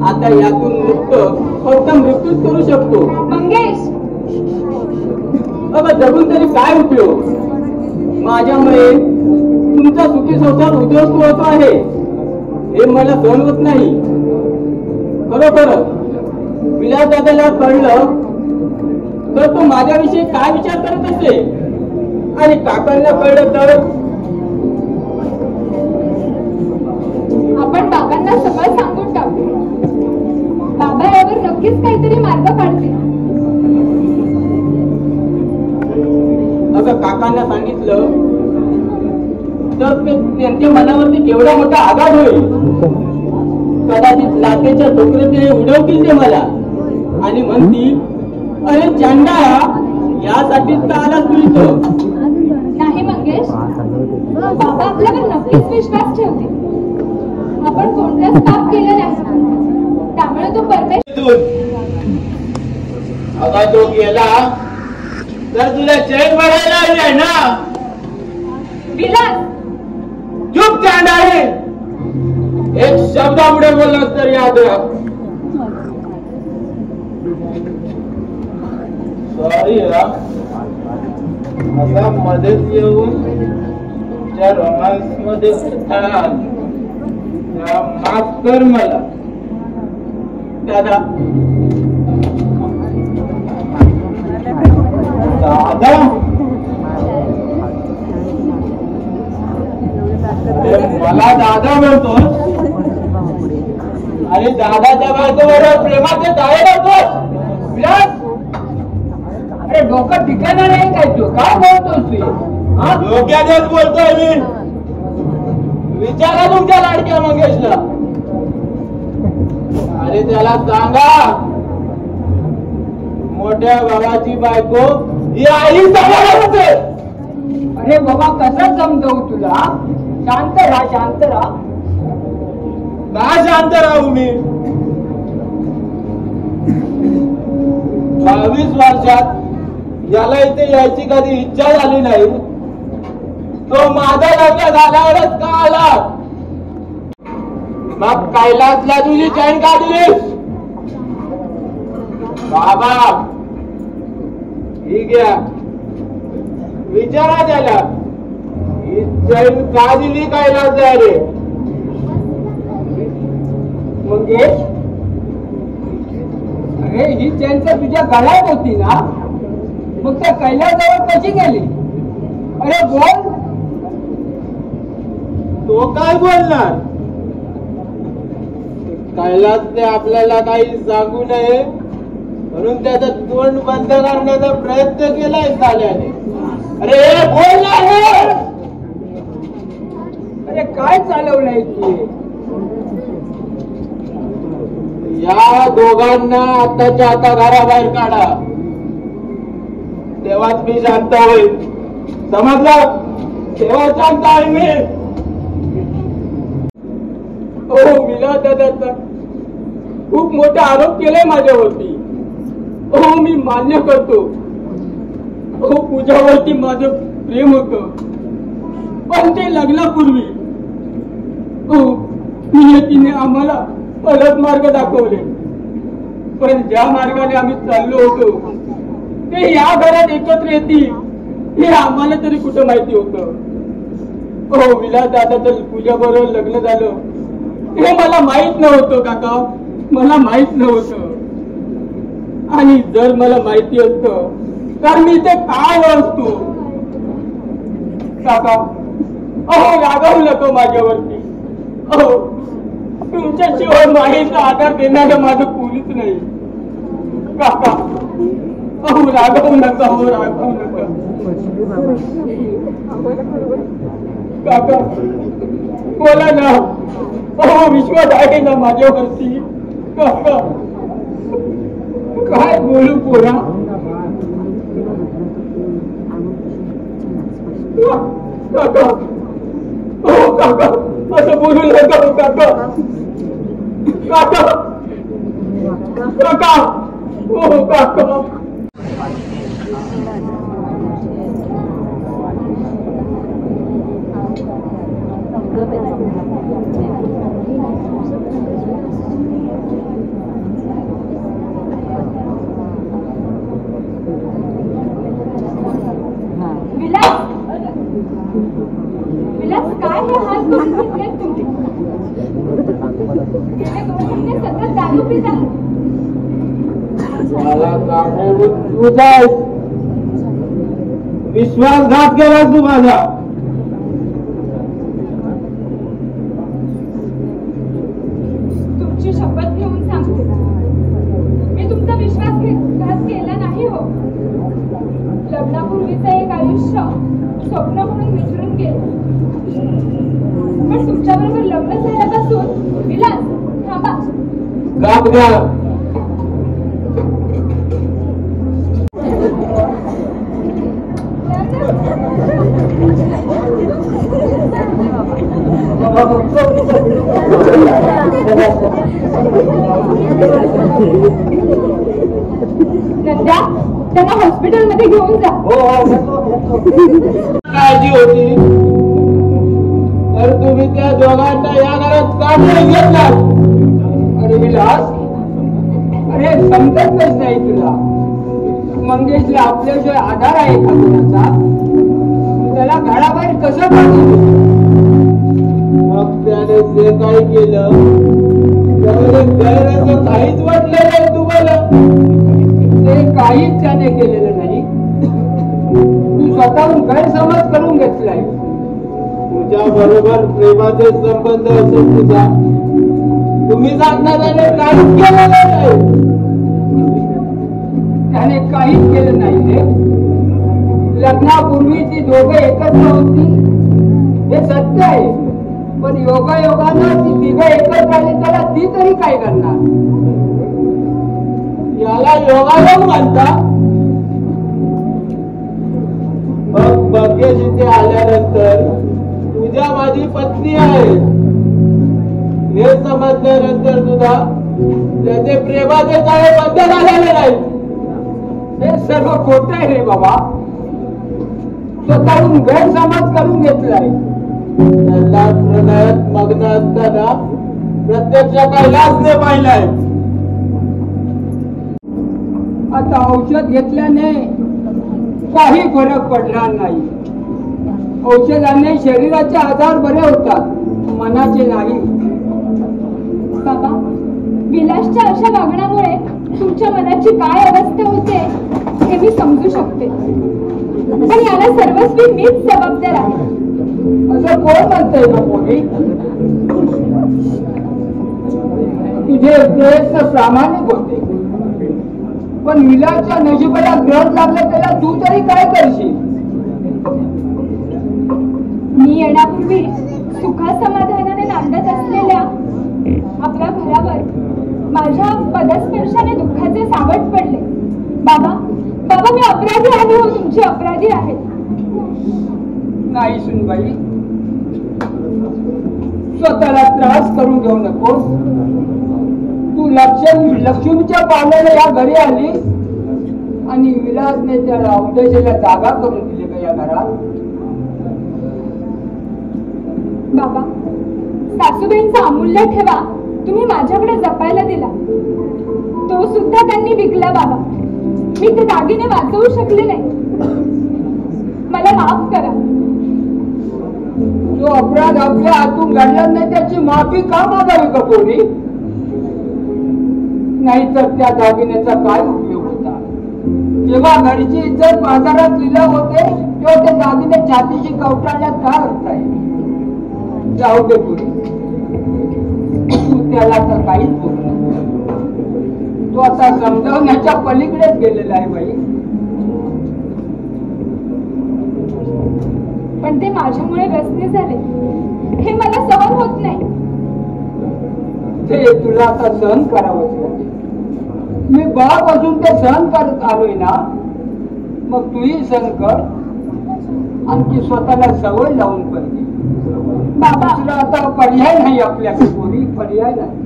आता यातून मुक्त फक्त मृत्यूच करू शकतो. मंगेश, अगं जगून तरी काय उपयोग? माझ्यामुळे तुमचा सुखी संसार उद्ध्वस्त होतो आहे हे मला सहन होत नाही. खरोखर विलास दादाला कळलं तर तो माझ्याविषयी काय विचार करत असे, आणि काकांना कळलं तर आपण बाबांना सगळं सांगून टाकू. बाबा यावर नक्कीच काहीतरी मार्ग काढतील. अगं काकांना सांगितलं तर त्यांच्या मनावरती केवढा मोठा आघात होईल. कदाचित लाटेच्या ठोकरीने उडवतील ते मला आणि म्हणतील, अरे चांडाळा, यासाठीच का आलास तू इथं? नाही मंगेश, बाबा आपल्यावर नक्कीच विश्वास ठेवतील. आपण कोणतंच पाप केलं नाही, त्यामुळे तो परमेश्वर. अगं तो गेला तर तुला चैन भरायला आली आहे ना. विलास, चुप चांडाळे. एक शब्द पुढे बोललास तर याद राहा. सॉरी असा मध्येच येऊन तुमच्या रोमांस मध्ये माफ कर मला. दादा दादा, मला दादा म्हणतोस? आणि दादाच्या बायकोबरोबर प्रेमाचे जाळे लावतोस? विलास, अरे डोकं ठिकाणा नाही काय तू काय बोलतोस तू? डोक्यानेच बोलतोय मी. विचारा तुमच्या लाडक्या मंगेशला. अरे त्याला सांगा मोठ्या भावाची बायको ही आई समोर होते. अरे बाबा कसं समजवू तुला? शांत राहा, शांत राहा. का शांत राहू मी? 22 वर्षात याला इथे यायची कधी इच्छा झाली नाही. तो माझा लग्न झाल्यावरच का आला? मग कैलासला तुझी चैन का दिलीस? बाबा, ही घ्या, विचारा त्याला ही चैन का दिली कैलास रे? मंगेश, अरे ही चैन तर तुझ्या गळ्यात होती ना, मग त्या कैलासजवळ कशी गेली? अरे बोल. तो काय बोलणार? कैलासने आपल्याला काही सांगू नये म्हणून त्याचं तोंड बंद करण्याचा प्रयत्न केलाय झाल्याने. अरे बोलणार. अरे काय चालवलंय तू? या दोघांना आताच्या आता घराबाहेर काढा, तेव्हाच मी शांत होईल. समजलं? तेव्हा शांत आहे मी. हो विलास दादाचा खूप मोठा आरोप केलाय माझ्यावरती. हो मी मान्य करतो. हो पूजावरती माझं प्रेम होतं, पण ते लग्नापूर्वी. हो नियतीने आम्हाला अलग मार्ग दाखवले, पण ज्या मार्गाने आम्ही चाललो होतो ते या घरात एकत्र येतील हे आम्हाला तरी कुठं माहिती होतं. हो विलास दादा तर पूजा बरोबर लग्न झालं हे मला माहित नव्हतं काका, मला माहित नव्हतं. आणि जर मला माहिती असतं तर मी ते काय असतो. काका अहो रागावू नको माझ्यावरती. अहो तुमच्याशिवाय माहीचा आधार देणारं माझं कोणीच नाही. काका अहो रागावू नका, हो रागावू नका. काका बोला ना, अहो विश्वास आहे ना माझ्यावरती. काका काय बोलू पोरा. काका हो काका असं बोलू नका काका. काका काका हो काका. विलास काय हे हात करून घेतलेत तुम्ही? गेले 2 महिने सतत दारू पित आहात. मला काढण्यावर तूच आहेस. विश्वासघात केलास तू माझा. तुमची शपथ घेऊन सांगते मी तुमचा विश्वासघात केला नाही. हो लग्नापूर्वीचं एक आयुष्य स्वप्न म्हणून विसरून गेले. पण तुमच्याबरोबर लग्न झाल्यापासून विलास थांबा. गाप घ्या. नंदा त्यांना हॉस्पिटलमध्ये घेऊन जा. काळजी होती तर तुम्ही त्या दोघांना या घरात काढून घेतलात. अरे विलास अरे समजतच नाही तुला. मंगेशला आपल्याशिवाय आधार आहे का कोणाचा? त्याला घराबाहेर कसं काढू? मग त्याने जे काही केलं त्यामध्ये गैराचं काहीच वाटलं नाही तुम्हाला. ते काहीच त्याने केलेलं नाही. तू स्वतःहून गैरसमज करून घेतलाय. तुझ्या बरोबर प्रेमाचे संबंध असून तुझा तुम्ही सांगता त्याने काहीच केलं नाही. त्याने काहीच केलं नाही रे. लग्नापूर्वी ती दोघं एकत्र होती हे सत्य आहे. पण योगायोगानं ती तिघं एकत्र आली त्याला ती तरी काय करणार? याला योगायोग म्हणता. मग भाग्यश इथे आल्यानंतर तुझ्या माझी पत्नी आहे हे समजल्यानंतर सुद्धा त्याचे प्रेमाचे जाळे बंद झालेले नाही. हे सर्व खोट आहे रे बाबा. स्वतःहून गैरसमज करून घेतलाय. त्याला प्रणयात मग्न असताना प्रत्यक्ष कैलासने पाहिलाय. आता औषध घेतल्याने काही फरक पडणार नाही. औषधाने शरीराचे आजार बरे होतात, मनाचे नाही. बाबा विलासच्या अशा वागण्यामुळे तुमच्या मनाची काय अवस्था होते हे मी समजू शकते. पण याला सर्वस्वी मीच जबाबदार आहे. असं कोण म्हणतंय ना कोणी? तुझे प्रयत्न प्रामाणिक होते पण विलासच्या नशिबाला ग्रहण लागलं त्याला तू तरी काय करशील? मी येण्यापूर्वी सुखासमाधानाने नांदत असलेल्या आपल्या घरावर माझ्या पदस्पर्शाने दुःखाचे सावट पडले. बाबा बाबा मी अपराधी आहे. हो तुमची अपराधी आहे. नाही सुनबाई, स्वतःला त्रास करून घेऊ नकोस. तू लक्ष्मीच्या पाण्याला या घरी आली आणि विलासने त्याला उद्याच्याला जागा करून दिली का या घरात? बाबा सासूबाईंचा अमूल्य ठेवा तुम्ही माझ्याकडे जपायला दिला. तो सुद्धा त्यांनी विकला. बाबा मी ते दागिने वाचवू शकले नाही. मला माफ करा. जो अपराध आपल्या हातून घडला नाही त्याची माफी का मागावी का कोणी? नाहीतर त्या दागिन्याचा काय उपयोग होता? जेव्हा घरची इज्जत बाजारात लिलाव होते तेव्हा ते दागिने छातीशी कवटाळण्यात काय अर्थ आहे? जाऊ दे पुरी, तू त्याला तर काहीच बोलू नको. तो आता समजावण्याच्या पलीकडेच गेलेला आहे बाई. पण ते माझ्यामुळे व्यसनी झाले, हे मला सहन होत नाही. ते तुला आता सहन करावंच लागेल. मी बाळापासून ते सहन करत आलोय ना, मग तूही सहन कर. आणखी स्वतःला सवय लावून पाहिजे. बाबा, तुला आता पर्याय नाही आपल्याकडे, कोणी पर्याय नाही.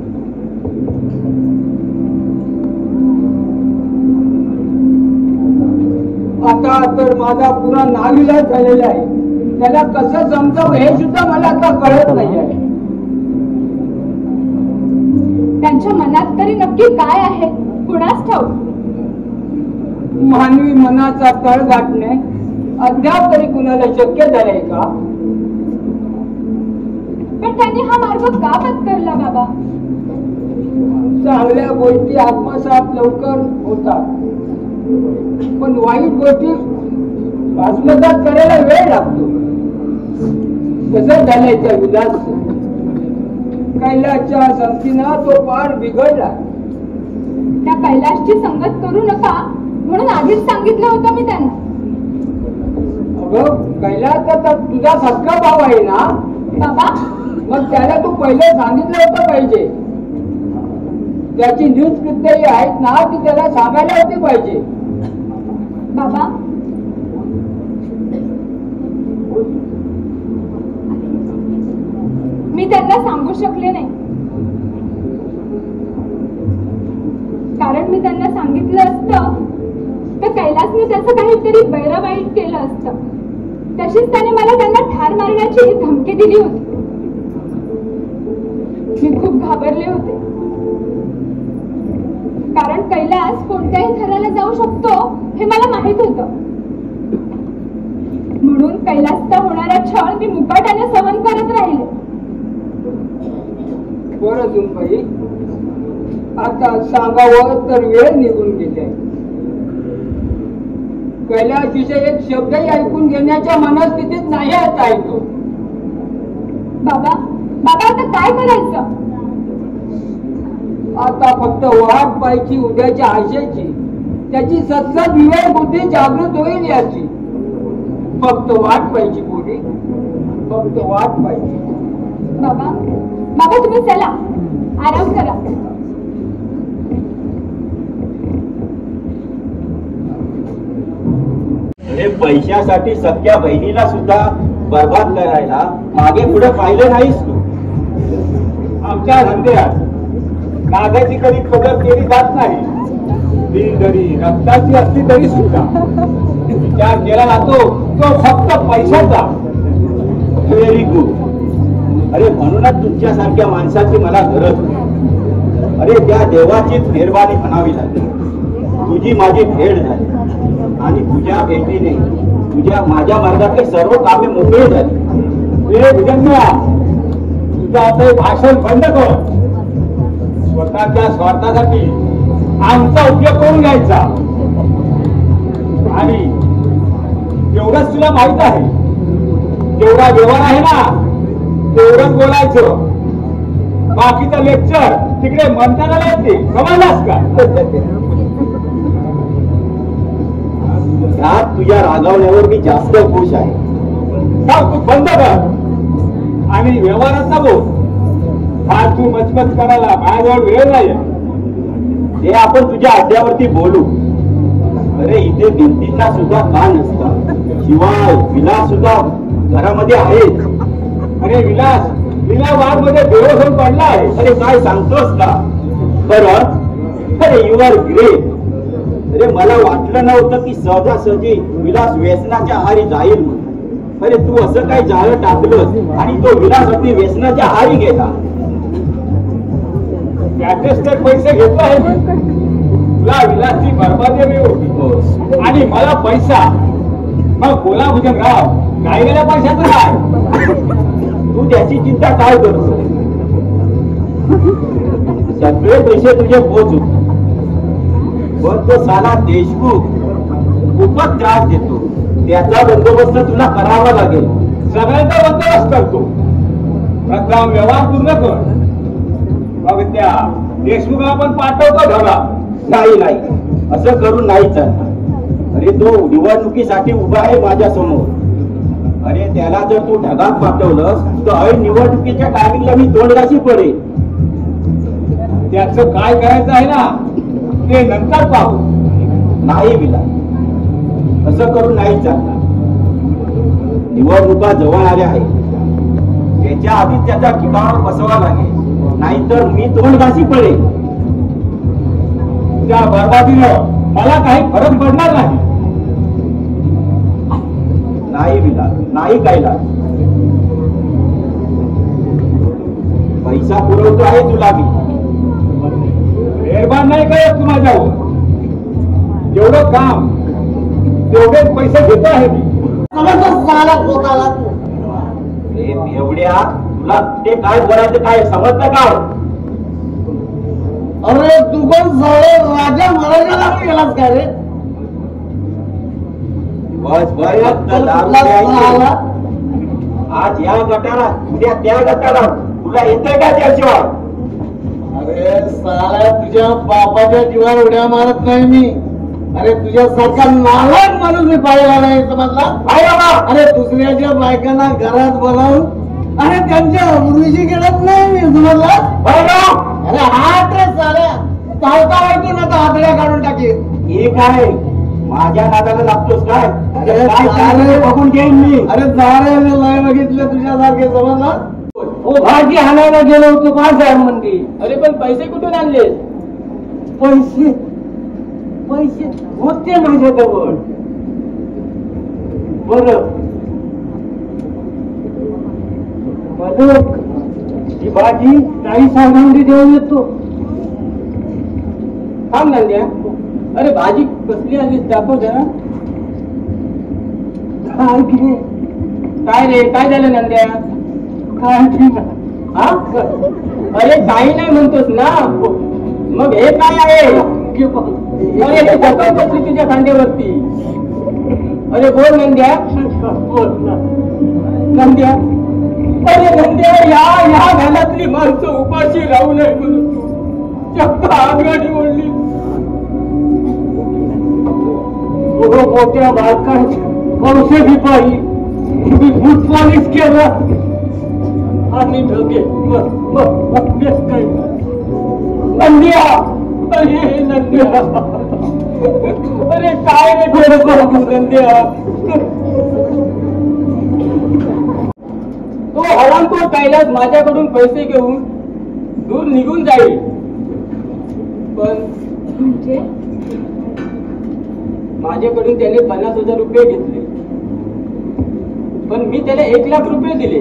आता तर माझा पुरा नाविलाज झालेला आहे. त्याला कसं समजावं हे सुद्धा मला आता कळत नाही आहे. त्यांच्या मनात तरी नक्की काय आहे कुणास ठाऊक. मानवी मनाचा तळ गाठणे अद्याप तरी कुणाला शक्य झालंय का? पण त्यांनी हा मार्ग का पत्करला बाबा? चांगल्या गोष्टी आत्मसात लवकर होतात, पण वाईट गोष्टी आत्मसात करायला वेळ लागतो. कसं झालंय त्या विलास कैलासच्या संगतीनं तो पार बिघडला. त्या कैलासची संगत करू नका म्हणून आधीच सांगितलं होतं मी त्यांना. अगं कैलास तर तुझा सख्खा भाव आहे ना बाबा. मग त्याला तू पहिले सांगितलं होतं पाहिजे. त्याची न्यूज कृत्यही आहेत ना ती त्याला सांगायला होती पाहिजे. बाबा, मी त्यांना सांगू शकले नाही, कारण मी त्यांना सांगितलं असतं तर कैलासने त्याचं काहीतरी वाईट केलं असतं. तशीच त्याने मला त्यांना ठार मारण्याची धमकी दिली होती. मी खूप घाबरले होते, कारण कैलास कोणत्याही थराला जाऊ शकतो हे मला माहित होतं. म्हणून कैलासचा होणारा छळ मी मुकाट्याने सहन करत राहिले. बरं जुंबाई, आता सांगावं तर वेळ निघून गेली. कैलासविषयी एक शब्दही ऐकून घेण्याच्या मनस्थितीत नाही आता ऐकतो. बाबा, बाबा आता काय करायचं? आता फक्त वाट पाहायची उद्याच्या आशेची. त्याची सतत विवेक बुद्धी जागृत होईल याची. फक्त वाट पाहायची पोरी, फक्त वाट पाहायची. बाबा, बाबा तुम्ही चला, आराम करा. अरे पैशासाठी सख्या बहिणीला सुद्धा बर्बाद करायला मागे पुढे पाहिलं नाहीस तू. आमच्या धंद्यात नागाची कधी कदर केली जात नाही. ती जरी रक्ताची असली तरी सुद्धा विचार केला जातो तो फक्त पैशाचा. Very good. अरे म्हणूनच तुमच्यासारख्या माणसाची मला गरज होती. अरे त्या देवाचीच मेहरबानी म्हणावी लागली. तुझी माझी भेट झाली आणि तुझ्या भेटीने माझ्या मार्गातले सर्व कामे मोकळे झाली. तुझं आता हे भाषण बंद कर. स्वतःच्या स्वार्थासाठी आमचा उपयोग करून घ्यायचा. आणि एवढंच तुला माहित आहे, जेवढा व्यवहार आहे ना तेवढंच बोलायचं. बाकीचं लेक्चर तिकडे म्हणताना येते. समजलास का? ह्यात तुझ्या रागावण्यावर मी जास्त खुश आहे. तू बंद कर आणि व्यवहाराचा बोल. फालतू मचमच करायला माझ्याजवळ वेळ नाही. हे आपण तुझ्या अड्ड्यावरती बोलू. अरे इथे भिंतींना सुद्धा कान नसतात. शिवाय विलास सुद्धा घरामध्ये आहेत. अरे विलास वाघ मध्ये बेहोश होऊन पडला आहे. अरे काय सांगतोस का? बरं, अरे यू आर ग्रेट. अरे मला वाटलं नव्हतं की सहजासहजी विलास व्यसनाच्या आहारी जाईल म्हणून. अरे तू असं काय जाळं टाकलं आणि तो विलास अगदी व्यसनाच्या आहारी गेला. त्याचेच तर पैसे घेतला आहे. तुला विलासची बर्बादी होती आणि मला पैसा. मग बोला भुजंगराव, काय गेल्या पैशाचं काय? तू त्याची चिंता काय करतो? सगळे पैसे तुझे पोचू, पण तो साला देशमुख खूपच त्रास देतो. त्याचा बंदोबस्त तुला करावा लागेल. सगळ्यांचा बंदोबस्त करतो. प्रथम व्यवहार पूर्ण कर, मग त्या देशमुखला पण पाठवतो घरा. नाही नाही, असं करून नाही चालणार. अरे तो निवडणुकीसाठी उभा आहे माझ्या समोर. अरे त्याला जर तू ढगात पाठवलंस तर ऐन निवडणुकीच्या टायमिंगला मी तोंडगाशी पडेल. त्याचं काय करायचं आहे ना ते नंतर पाहू. नाही विला, असं करून नाही चालणार. निवडणुका जवळ आल्या आहेत, त्याच्या आधी त्याच्या ठिकाणावर बसवा लागेल, नाहीतर मी तोंडगाशी पडेल. त्या बर्बादीनं मला काही फरक पडणार नाही. नाही विला, नाही कायला. पैसा पुरवतो आहे तुला मी. मेहरबान नाही करत तू माझ्यावर. जेवढं काम तेवढेच पैसे घेतो आहे मी. एवढ्या तुला ते काय बोलायचं काय समजतं का? अरे तू पण सारे राजा महाराजाला गेलास का रे? बस आज या गटाला उद्या त्या गटाला. तुला येतंय का त्याशिवाय? अरे साला तुझ्या बापाच्या जीवावर उड्या मारत नाही मी. अरे तुझ्यासारखा नालायक माणूस मी पाहिला नाही, समजला? अरे दुसऱ्याच्या बायकांना घरात बोलावून अरे त्यांच्या उर्वीशी गेलत नाही मी, समजला? अरे हात रे साल्या, चालता ऐकून आता हातड्या काढून टाकेल. हे काय माझ्या नादाला लागतोस काय? अरे बघून घेईन मी. अरे झाले नाही बघितले तुझ्यासारखे, समजला? भाजी आणायला गेलो होतो 5,000 मंदी. अरे पण पैसे कुठून आणले? पैसे पैसे होते माझ्याजवळ. बरं मधुक ही भाजी 40,000 मंदी देऊन येतो. थांब नंद्या, अरे भाजी कसली आली दाखव जरा. काय रे, काय झालं नंद्या? काय हा? अरे काही नाही म्हणतोस ना, मग हे काय आहे? अरे हे जखम कसली तुझ्या खांद्यावरती? अरे बोल नंद्या. नंद्या, अरे नंद्या, या घरातली माणसं उपाशी राहू नये म्हणून तू चक्क आगगाडी ओढली. मोठ्या बालकांची औषधी पाहिजे बूट पॉलिश केलं आणि ढगे नंद्या. अरे नंद्या, अरे काय नंद्या. तो हरामखोर कैलास माझ्याकडून पैसे घेऊन दूर निघून जाईल. पण म्हणजे माझ्याकडून त्याने 50,000 रुपये घेतले, पण मी त्याला 1,00,000 रुपये दिले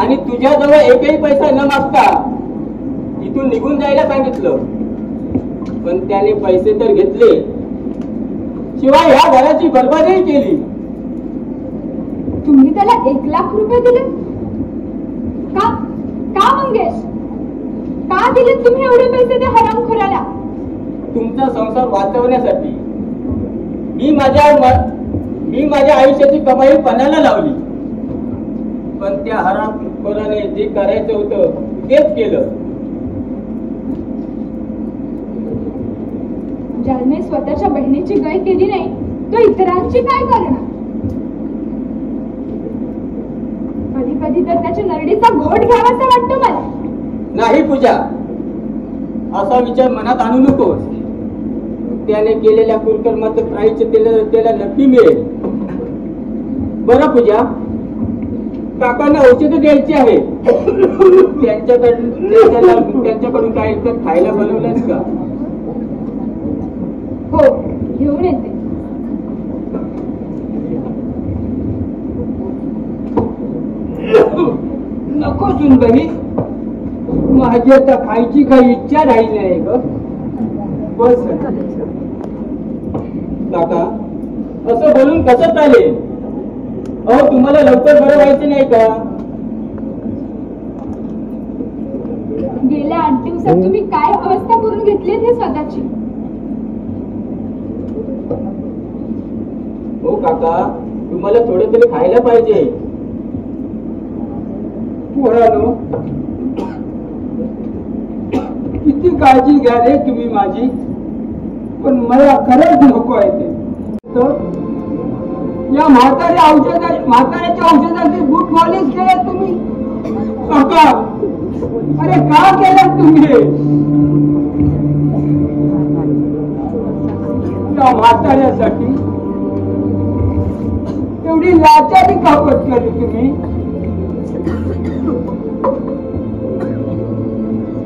आणि तुझ्याजवळ एकही पैसा न मागता इथून निघून जायला सांगितलं. पण त्याने पैसे तर घेतले, शिवाय ह्या घराची बरबादी केली. तुम्ही त्याला 1,00,000 रुपये दिले का? का मंगेश, का दिले तुम्ही एवढे पैसे त्या हरामखोराला? तुमचा संसार वाचवण्यासाठी मी माझ्या आयुष्याची कमाई पणाला लावली, पण त्या हरामखोराने जे करायचं होतं तेच केलं. ज्याने स्वतःच्या बहिणीची गय केली नाही तो इतरांची काय करणार? कधी कधी तर त्याच्या नरडीचा घोट घ्यावासा वाटतो मला. नाही पूजा, असा विचार मनात आणू नकोस. त्याने केलेल्या कुकर्माचं प्रायश्चित्त त्याला नक्की मिळेल. बरं पूजा, काकांना औषध द्यायची आहे. त्यांच्याकडून काय तर खायला बनवलंस का? हो, घेऊन येते. नको सुनबाई, माझी आता खायची काही इच्छा राहिली नाही ग. बस काका, असं बोलून कसं चालेल? अहो तुम्हाला लवकर बरं व्हायचं नाही का? गेल्या 8 दिवसात तुम्ही काय अवस्था करून घेतली हे स्वतःची. हो काका, तुम्हाला थोडं तरी खायला पाहिजे. पोरानो, किती काळजी घ्या रे तुम्ही माझी, पण मला खरंच नको आहे ते. तर या म्हाताऱ्याच्या औषधाची बूट पॉलिश केलं तुम्ही काका. अरे का केलं तुम्ही? या म्हाताऱ्यासाठी एवढी लाचारी का पत्करली तुम्ही?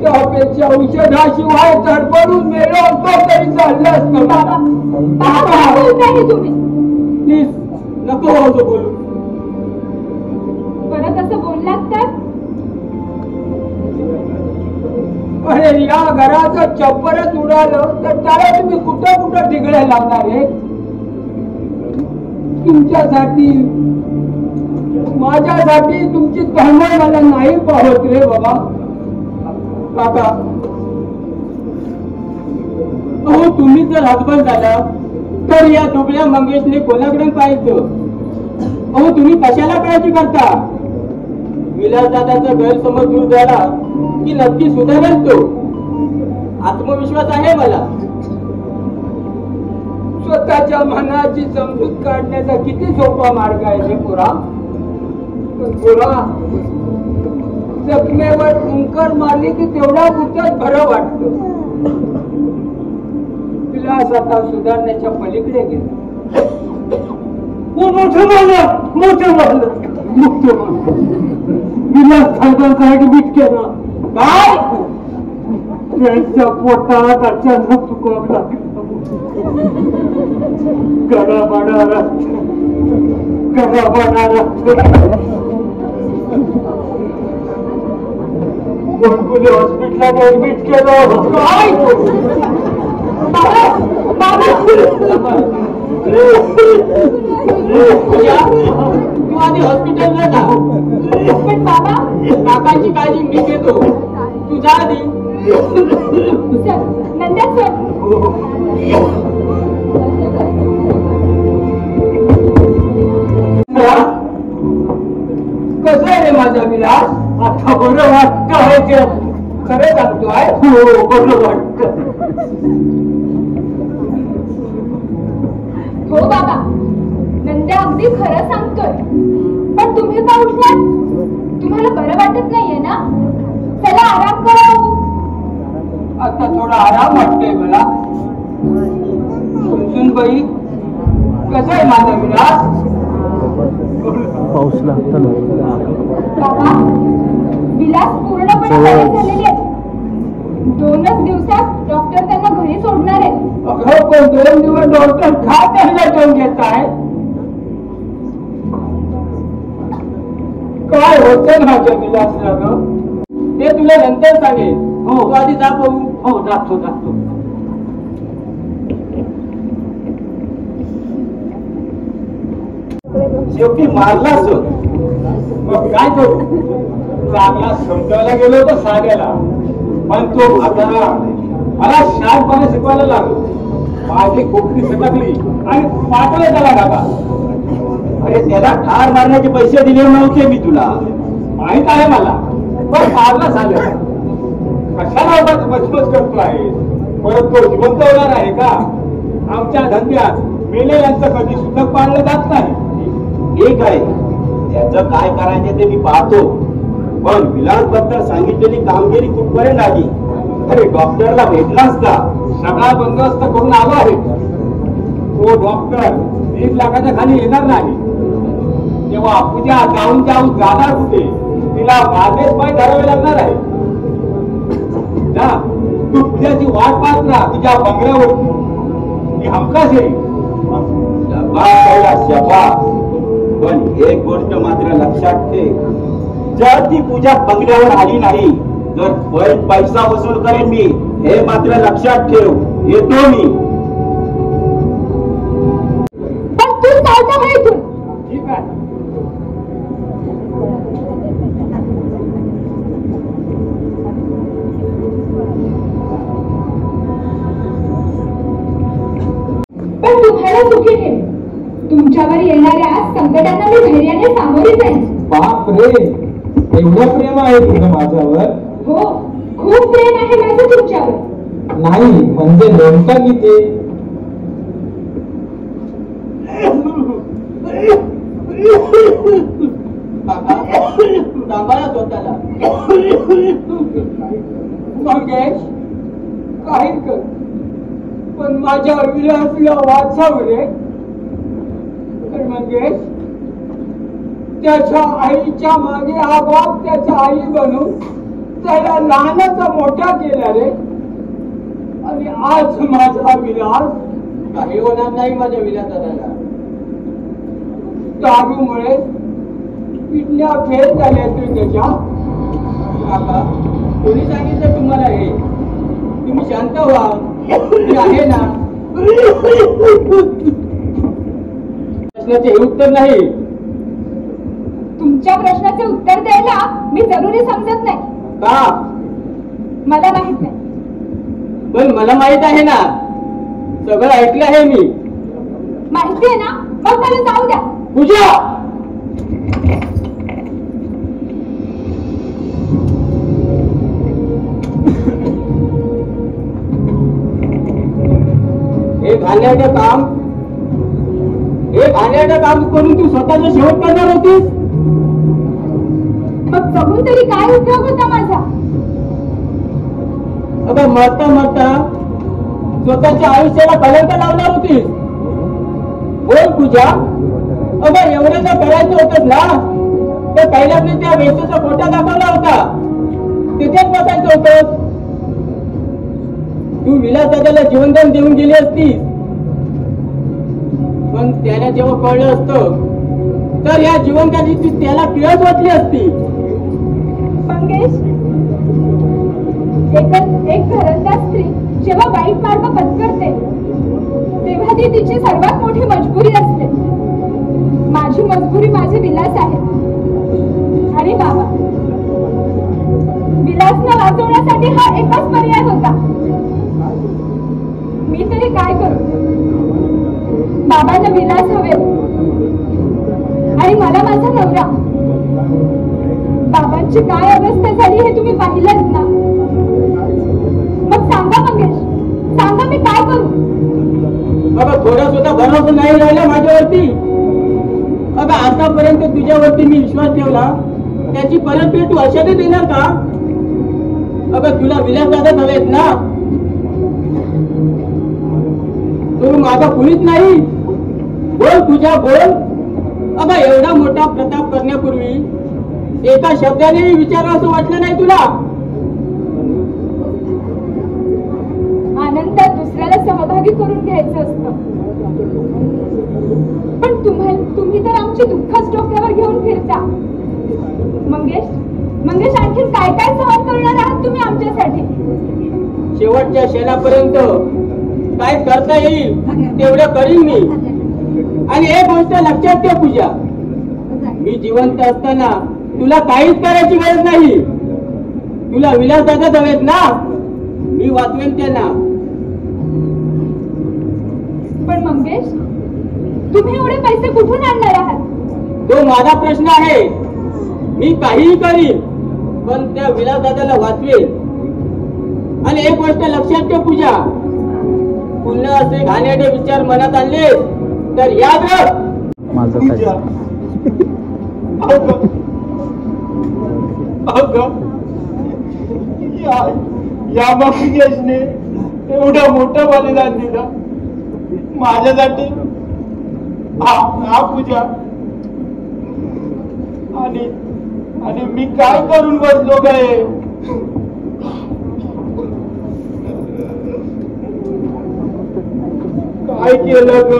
त्यापेक्षा औषधाशिवाय तडफडून मेलो असतो तरी चाललं असतं. बाबा बोलताय तुम्ही? प्लीज नको असं बोलू. परत असं बोललात तर? अरे या घराचं चप्पलच उडालं तर त्याला तुम्ही कुठं कुठं ठिगळे लावणार आहे? तुमच्यासाठी माझ्यासाठी तुमची तळमळ मला नाही पाहत रे बाबा. काका, अहो तुम्ही जर हजबंद झाला तर या दुबळ्या मंगेशने कोणाकडे पाहायचं? अहो तुम्ही कशाला काळजी करता? विलासदादाचा गैरसमज दूर झाला की नक्की सुधारेल तो. आत्मविश्वास आहे मला. स्वतःच्या मनाची समजूत काढण्याचा किती सोपा मार्ग आहे रे पुरा. जखमेवर हुंकर मारली की तेवढा पुरतच बरं वाटतं. विलास आता सुधारण्याच्या पलीकडे गेला. विलास खायला मीठ केला काय? त्यांच्या पोटात अचानक चुकवला. गडाबडा गोंडकुले हॉस्पिटलला ऍडमिट केलं काय? तू आधी हॉस्पिटलला जा. पण बाबा काकांची काळजी मी घेतो. तू जा आधी. Sir, Nandya sir. कसं आहे रे माझा विलास? आता बरं वाटतं आहे ते खरं सांगतोय. हो बरं वाटतं. हो बाबा, नंद्या अगदी खरं सांगतोय. पण तुम्ही का उठलात? तुम्हाला बरं वाटत नाहीये ना? चला आराम करा. आता थोडा आराम वाटतोय मला. सुनबाई, कसं आहे माझा विलास? पाऊस लागतो ना. बाबा, विलास पूर्णपणे बरे झालेले आहेत. 2च दिवसात डॉक्टर त्यांना घरी सोडणार आहेत. अगं पण 2 दिवस डॉक्टर काय त्यांना ठेवून घेत आहे? काय होतं माझ्या विलासला ग? ते तुला नंतर सांगेल. हो. तू आधी जा पाहू. हो जातो. शेवटी मारलाच. मग काय करू? चांगला समजायला गेलो तर साध्याला, पण तो म्हातारा मला शाळेपणे शिकवायला लागलो. माझी खोपटी सटकली आणि पाठवलं त्याला काका. अरे त्याला ठार मारण्याचे पैसे दिले नव्हते मी तुला. माहित आहे मला, पण मारला झालं. कशाला उगाच मचमच करतो आहे? परत तो जिवंत होणार आहे का? आमच्या धंद्यात मेलेल्यांचं कधी सुतक पाळलं जात नाही. ठीक आहे, त्याचं काय करायचं ते मी पाहतो. पण विलासबद्दल सांगितलेली कामगिरी कुठपर्यंत आली? अरे डॉक्टरला भेटलास का? सगळा बंदोबस्त करून आलो आहे. तो डॉक्टर 1 लाखाच्या खाली येणार नाही. तेव्हा पूजा जाऊन जाणार कुठे? तिला माझेच पाय धरावे लागणार आहे ना. तू पूजाची वाट पाहत राहा तिच्या बंगल्यावरती. ती हमखास येईल. शाबास. पण एक गोष्ट मात्र लक्षात ठेव, जर ती पूजा बंगल्यावर आली नाही तर पैसा वसूल करेन मी. हे मात्र लक्षात ठेव. येतो मी. पण संकटांना मी धैर्याने सामोरी जाईन. बाप रे, एवढं प्रेम आहे तुझं माझ्यावर? हो, खूप प्रेम आहे माझं तुमच्यावर. नाही म्हणजे नेमका किती? सांभाळा स्वतःला. मंगेश, काही कर पण माझ्या विलासला वाचव रे. तर मंगेश, त्याच्या आईच्या मागे हा बाप त्याच्या आई बनून त्याला लहानाचा मोठा केला रे. आणि आज माझा विलास काही होणार नाही. माझ्या विलासाला दारूमुळे किडन्या फेल झाल्या त्याच्या. काका, कोणी सांगितलं तुम्हाला हे? तुम्ही शांत व्हा. मी आहे ना. प्रश्नाचे हे उत्तर नाही. तुमच्या प्रश्नाचे उत्तर द्यायला मी जरुरी समजत नाही. का? मला माहित नाही. पण मला माहित आहे ना. सगळं ऐकलं आहे मी. माहिती आहे ना? मग मला जाऊ द्या. पूजा, हे घाण्याचं काम करून तू स्वतःचा शेवट करणार होतीस. मग बघून तरी काय उपयोग होता माझा? अगं मरता मरता स्वतःच्या आयुष्याला कलंक लावणार होतीस. बोल पूजा. अगं एवढं जर करायचं होतं ना तर पहिल्याने त्या वेशेचा फोटा दाखवला होता. तिथेच बसायचं होतं. तू विलास दादाला जीवनदान देऊन गेली असती. पण त्याला जेव्हा कळलं असतं तर या जीवनदानीची त्याला पिळस वाटली असती. मंगेश, एक घरंदाज स्त्री जेव्हा वाईट मार्ग पत्करते तेव्हा ती तिची सर्वात मोठी मजबुरी असते. माझी मजबुरी माझे विलास आहे आणि बाबा. विलासला वाचवण्यासाठी हा एकच पर्याय होता. मी तरी काय करू? बाबांना विलास हवे आणि मला माझा नवरा. बाबांची काय अवस्था झाली हे तुम्ही पाहिलंच ना. मग सांगा मंगेश, सांगा मी काय करू? अगं थोडा सुद्धा भरोसा नाही राहिला माझ्यावरती. अगं आतापर्यंत तुझ्यावरती मी विश्वास ठेवला त्याची परतफेड तू अशाने देणार का? अगं तुला विलास दादाच हवेत ना. तू माझा कुणीच नाही. बोल तुझ्या बोल. अगं एवढा मोठा प्रताप करण्यापूर्वी एका शब्दाने विचारावं असं वाटलं नाही तुला? आनंदात दुसऱ्याला सहभागी करून घ्यायचं असतं. पण तुम्ही तर आमची दुःखच डोक्यावर घेऊन फिरता. मंगेश, आणखीन काय काय सहन करणार आहात तुम्ही आमच्यासाठी? शेवटच्या क्षणापर्यंत काय करता येईल तेवढं करीन मी. आणि एक गोष्ट लक्षात ठेव पूजा, मी जिवंत असताना तुला काहीच करायची गरज नाही. तुला विलास दादाच हवेत ना. मी वाचवेन त्यांना. पण मंगेश, तुम्ही एवढे पैसे कुठून आणणार आहात? तो माझा प्रश्न आहे. मी काहीही करीन पण त्या विलास दादाला वाचवेन. आणि एक गोष्ट लक्षात ठेव पूजा, पुन्हा असे घाणेरडे विचार मनात आणले तर याद राख. माझं काय या मंगेशने एवढं मोठं बलिदान दिलं माझ्यासाठी. हा पूजा. आणि मी काय करून बसलो काय? काय केलं ग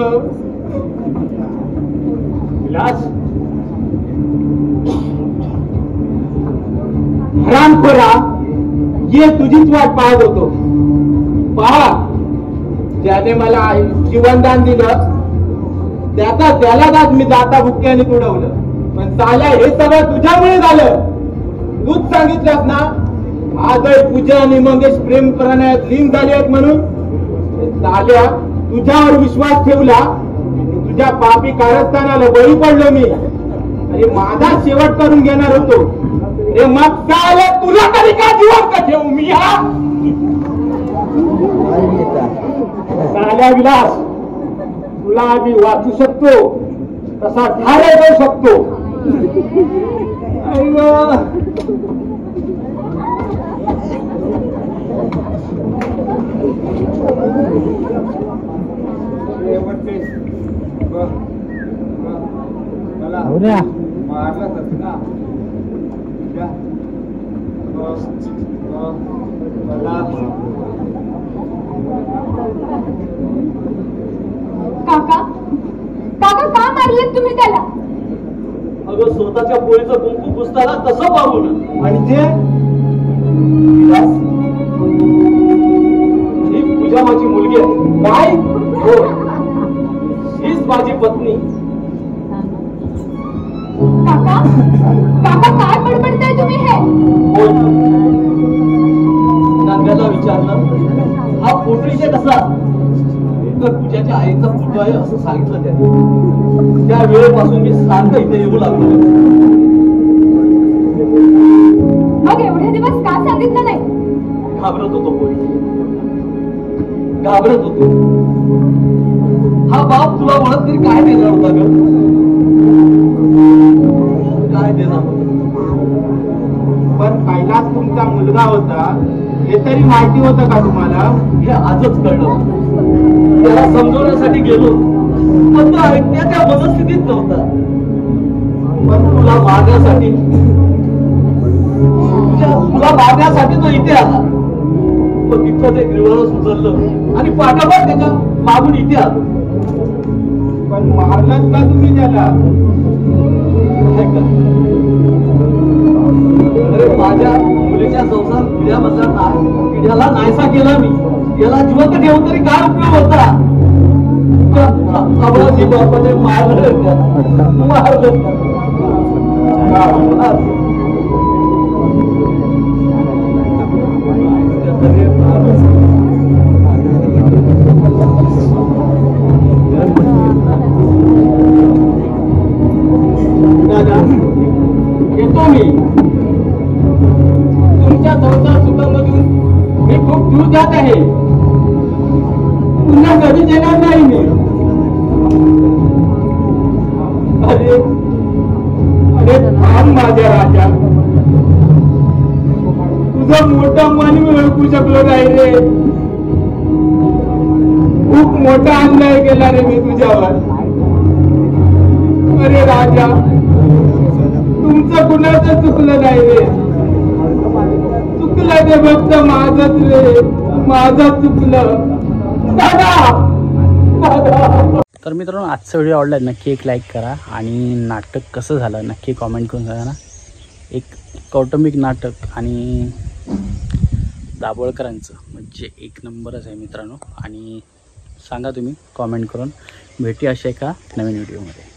विलास? हरामखोरा, ये तुझीच वाट पाहत होतो. पहा, ज्याने मला जीवनदान दिलं त्यालाच आज मी जाता भुक्क्याने तुडवलं. पण साल्या हे सगळं तुझ्यामुळे झालं. तूच सांगितलंस ना आज पूजा आणि मंगेश प्रेम प्रणयात लीन झाले आहेत म्हणून. साल्या तुझ्यावर विश्वास ठेवला, तुझ्या पापी कारस्थानाला बळी पडलो मी आणि माझा शेवट करून घेणार होतो. रे मग काय तुला तरी का जिवंत ठेवू मी? हा काल्या विलास, तुला आम्ही वाचू शकतो तसा ठारे जाऊ शकतो. मारला ना काका काका का मारलेत तुम्ही त्याला? अगं स्वतःच्या पोळीचं कुंकू पुसताना कसं पाहून. आणि ते ही पूजा माझी मुलगी आहे. काय? हो, हीच माझी पत्नी. काका काका काय बडबडताय तुम्ही हे? होय, नांद्याला विचारलं हा पोटरीचे कसा, तर पूजाच्या आईचा फोटो आहे असं सांगितलं त्याने. त्या वेळेपासून मी सारखं इथे येऊ लागलो. मग एवढे दिवस का सांगितलं नाही? घाबरत होतो पोरी, घाबरत होतो. हा बाप तुला म्हणत तरी काय देणार होता ग? काय देणार होता? पण कैलास तुमचा मुलगा होता हे तरी माहिती होतं का तुम्हाला? हे आजच कळलं. त्याला समजवण्यासाठी गेलो पण तो ऐकण्याच्या मनस्थितीत नव्हता. पण तुला मारण्यासाठी तो इथे आला. तो तिथं ते ग्रीवरच उचललं आणि पाठोपाठ त्याच्या मागून इथे आलो. पण मारलात का तुम्ही त्याला? अरे माझ्या मुलीच्या संसार पिढ्याला नाहीसा केला मी. याला जिवंत ठेवून तरी काय उपयोग होता? अबळाची बापाने मारलं दादा, येतो मी. तुमच्या संसार सुखामधून मी खूप दूर जात आहे. पुन्हा कधी देणार नाही मी. अरे अरे थांब माझ्या राजा, तुझं मोठं मन मी ओळखू शकलो नाही रे. खूप मोठा अन्याय केला रे मी तुझ्यावर. अरे राजा, तुमचं कुणाचं चुकलं नाही रे. चुकलं ते फक्त माझंच रे, माझं चुकलं. तर मित्रांनो, आजचा व्हिडिओ आवडला नक्की एक लाईक करा आणि नाटक कसं झालं नक्की कॉमेंट करून सांगा ना. एक कौटुंबिक नाटक आणि दाभोळकरांचं म्हणजे एक नंबरच आहे मित्रांनो. आणि सांगा तुम्ही कॉमेंट करून. भेटूया अशा एका नवीन व्हिडिओमध्ये.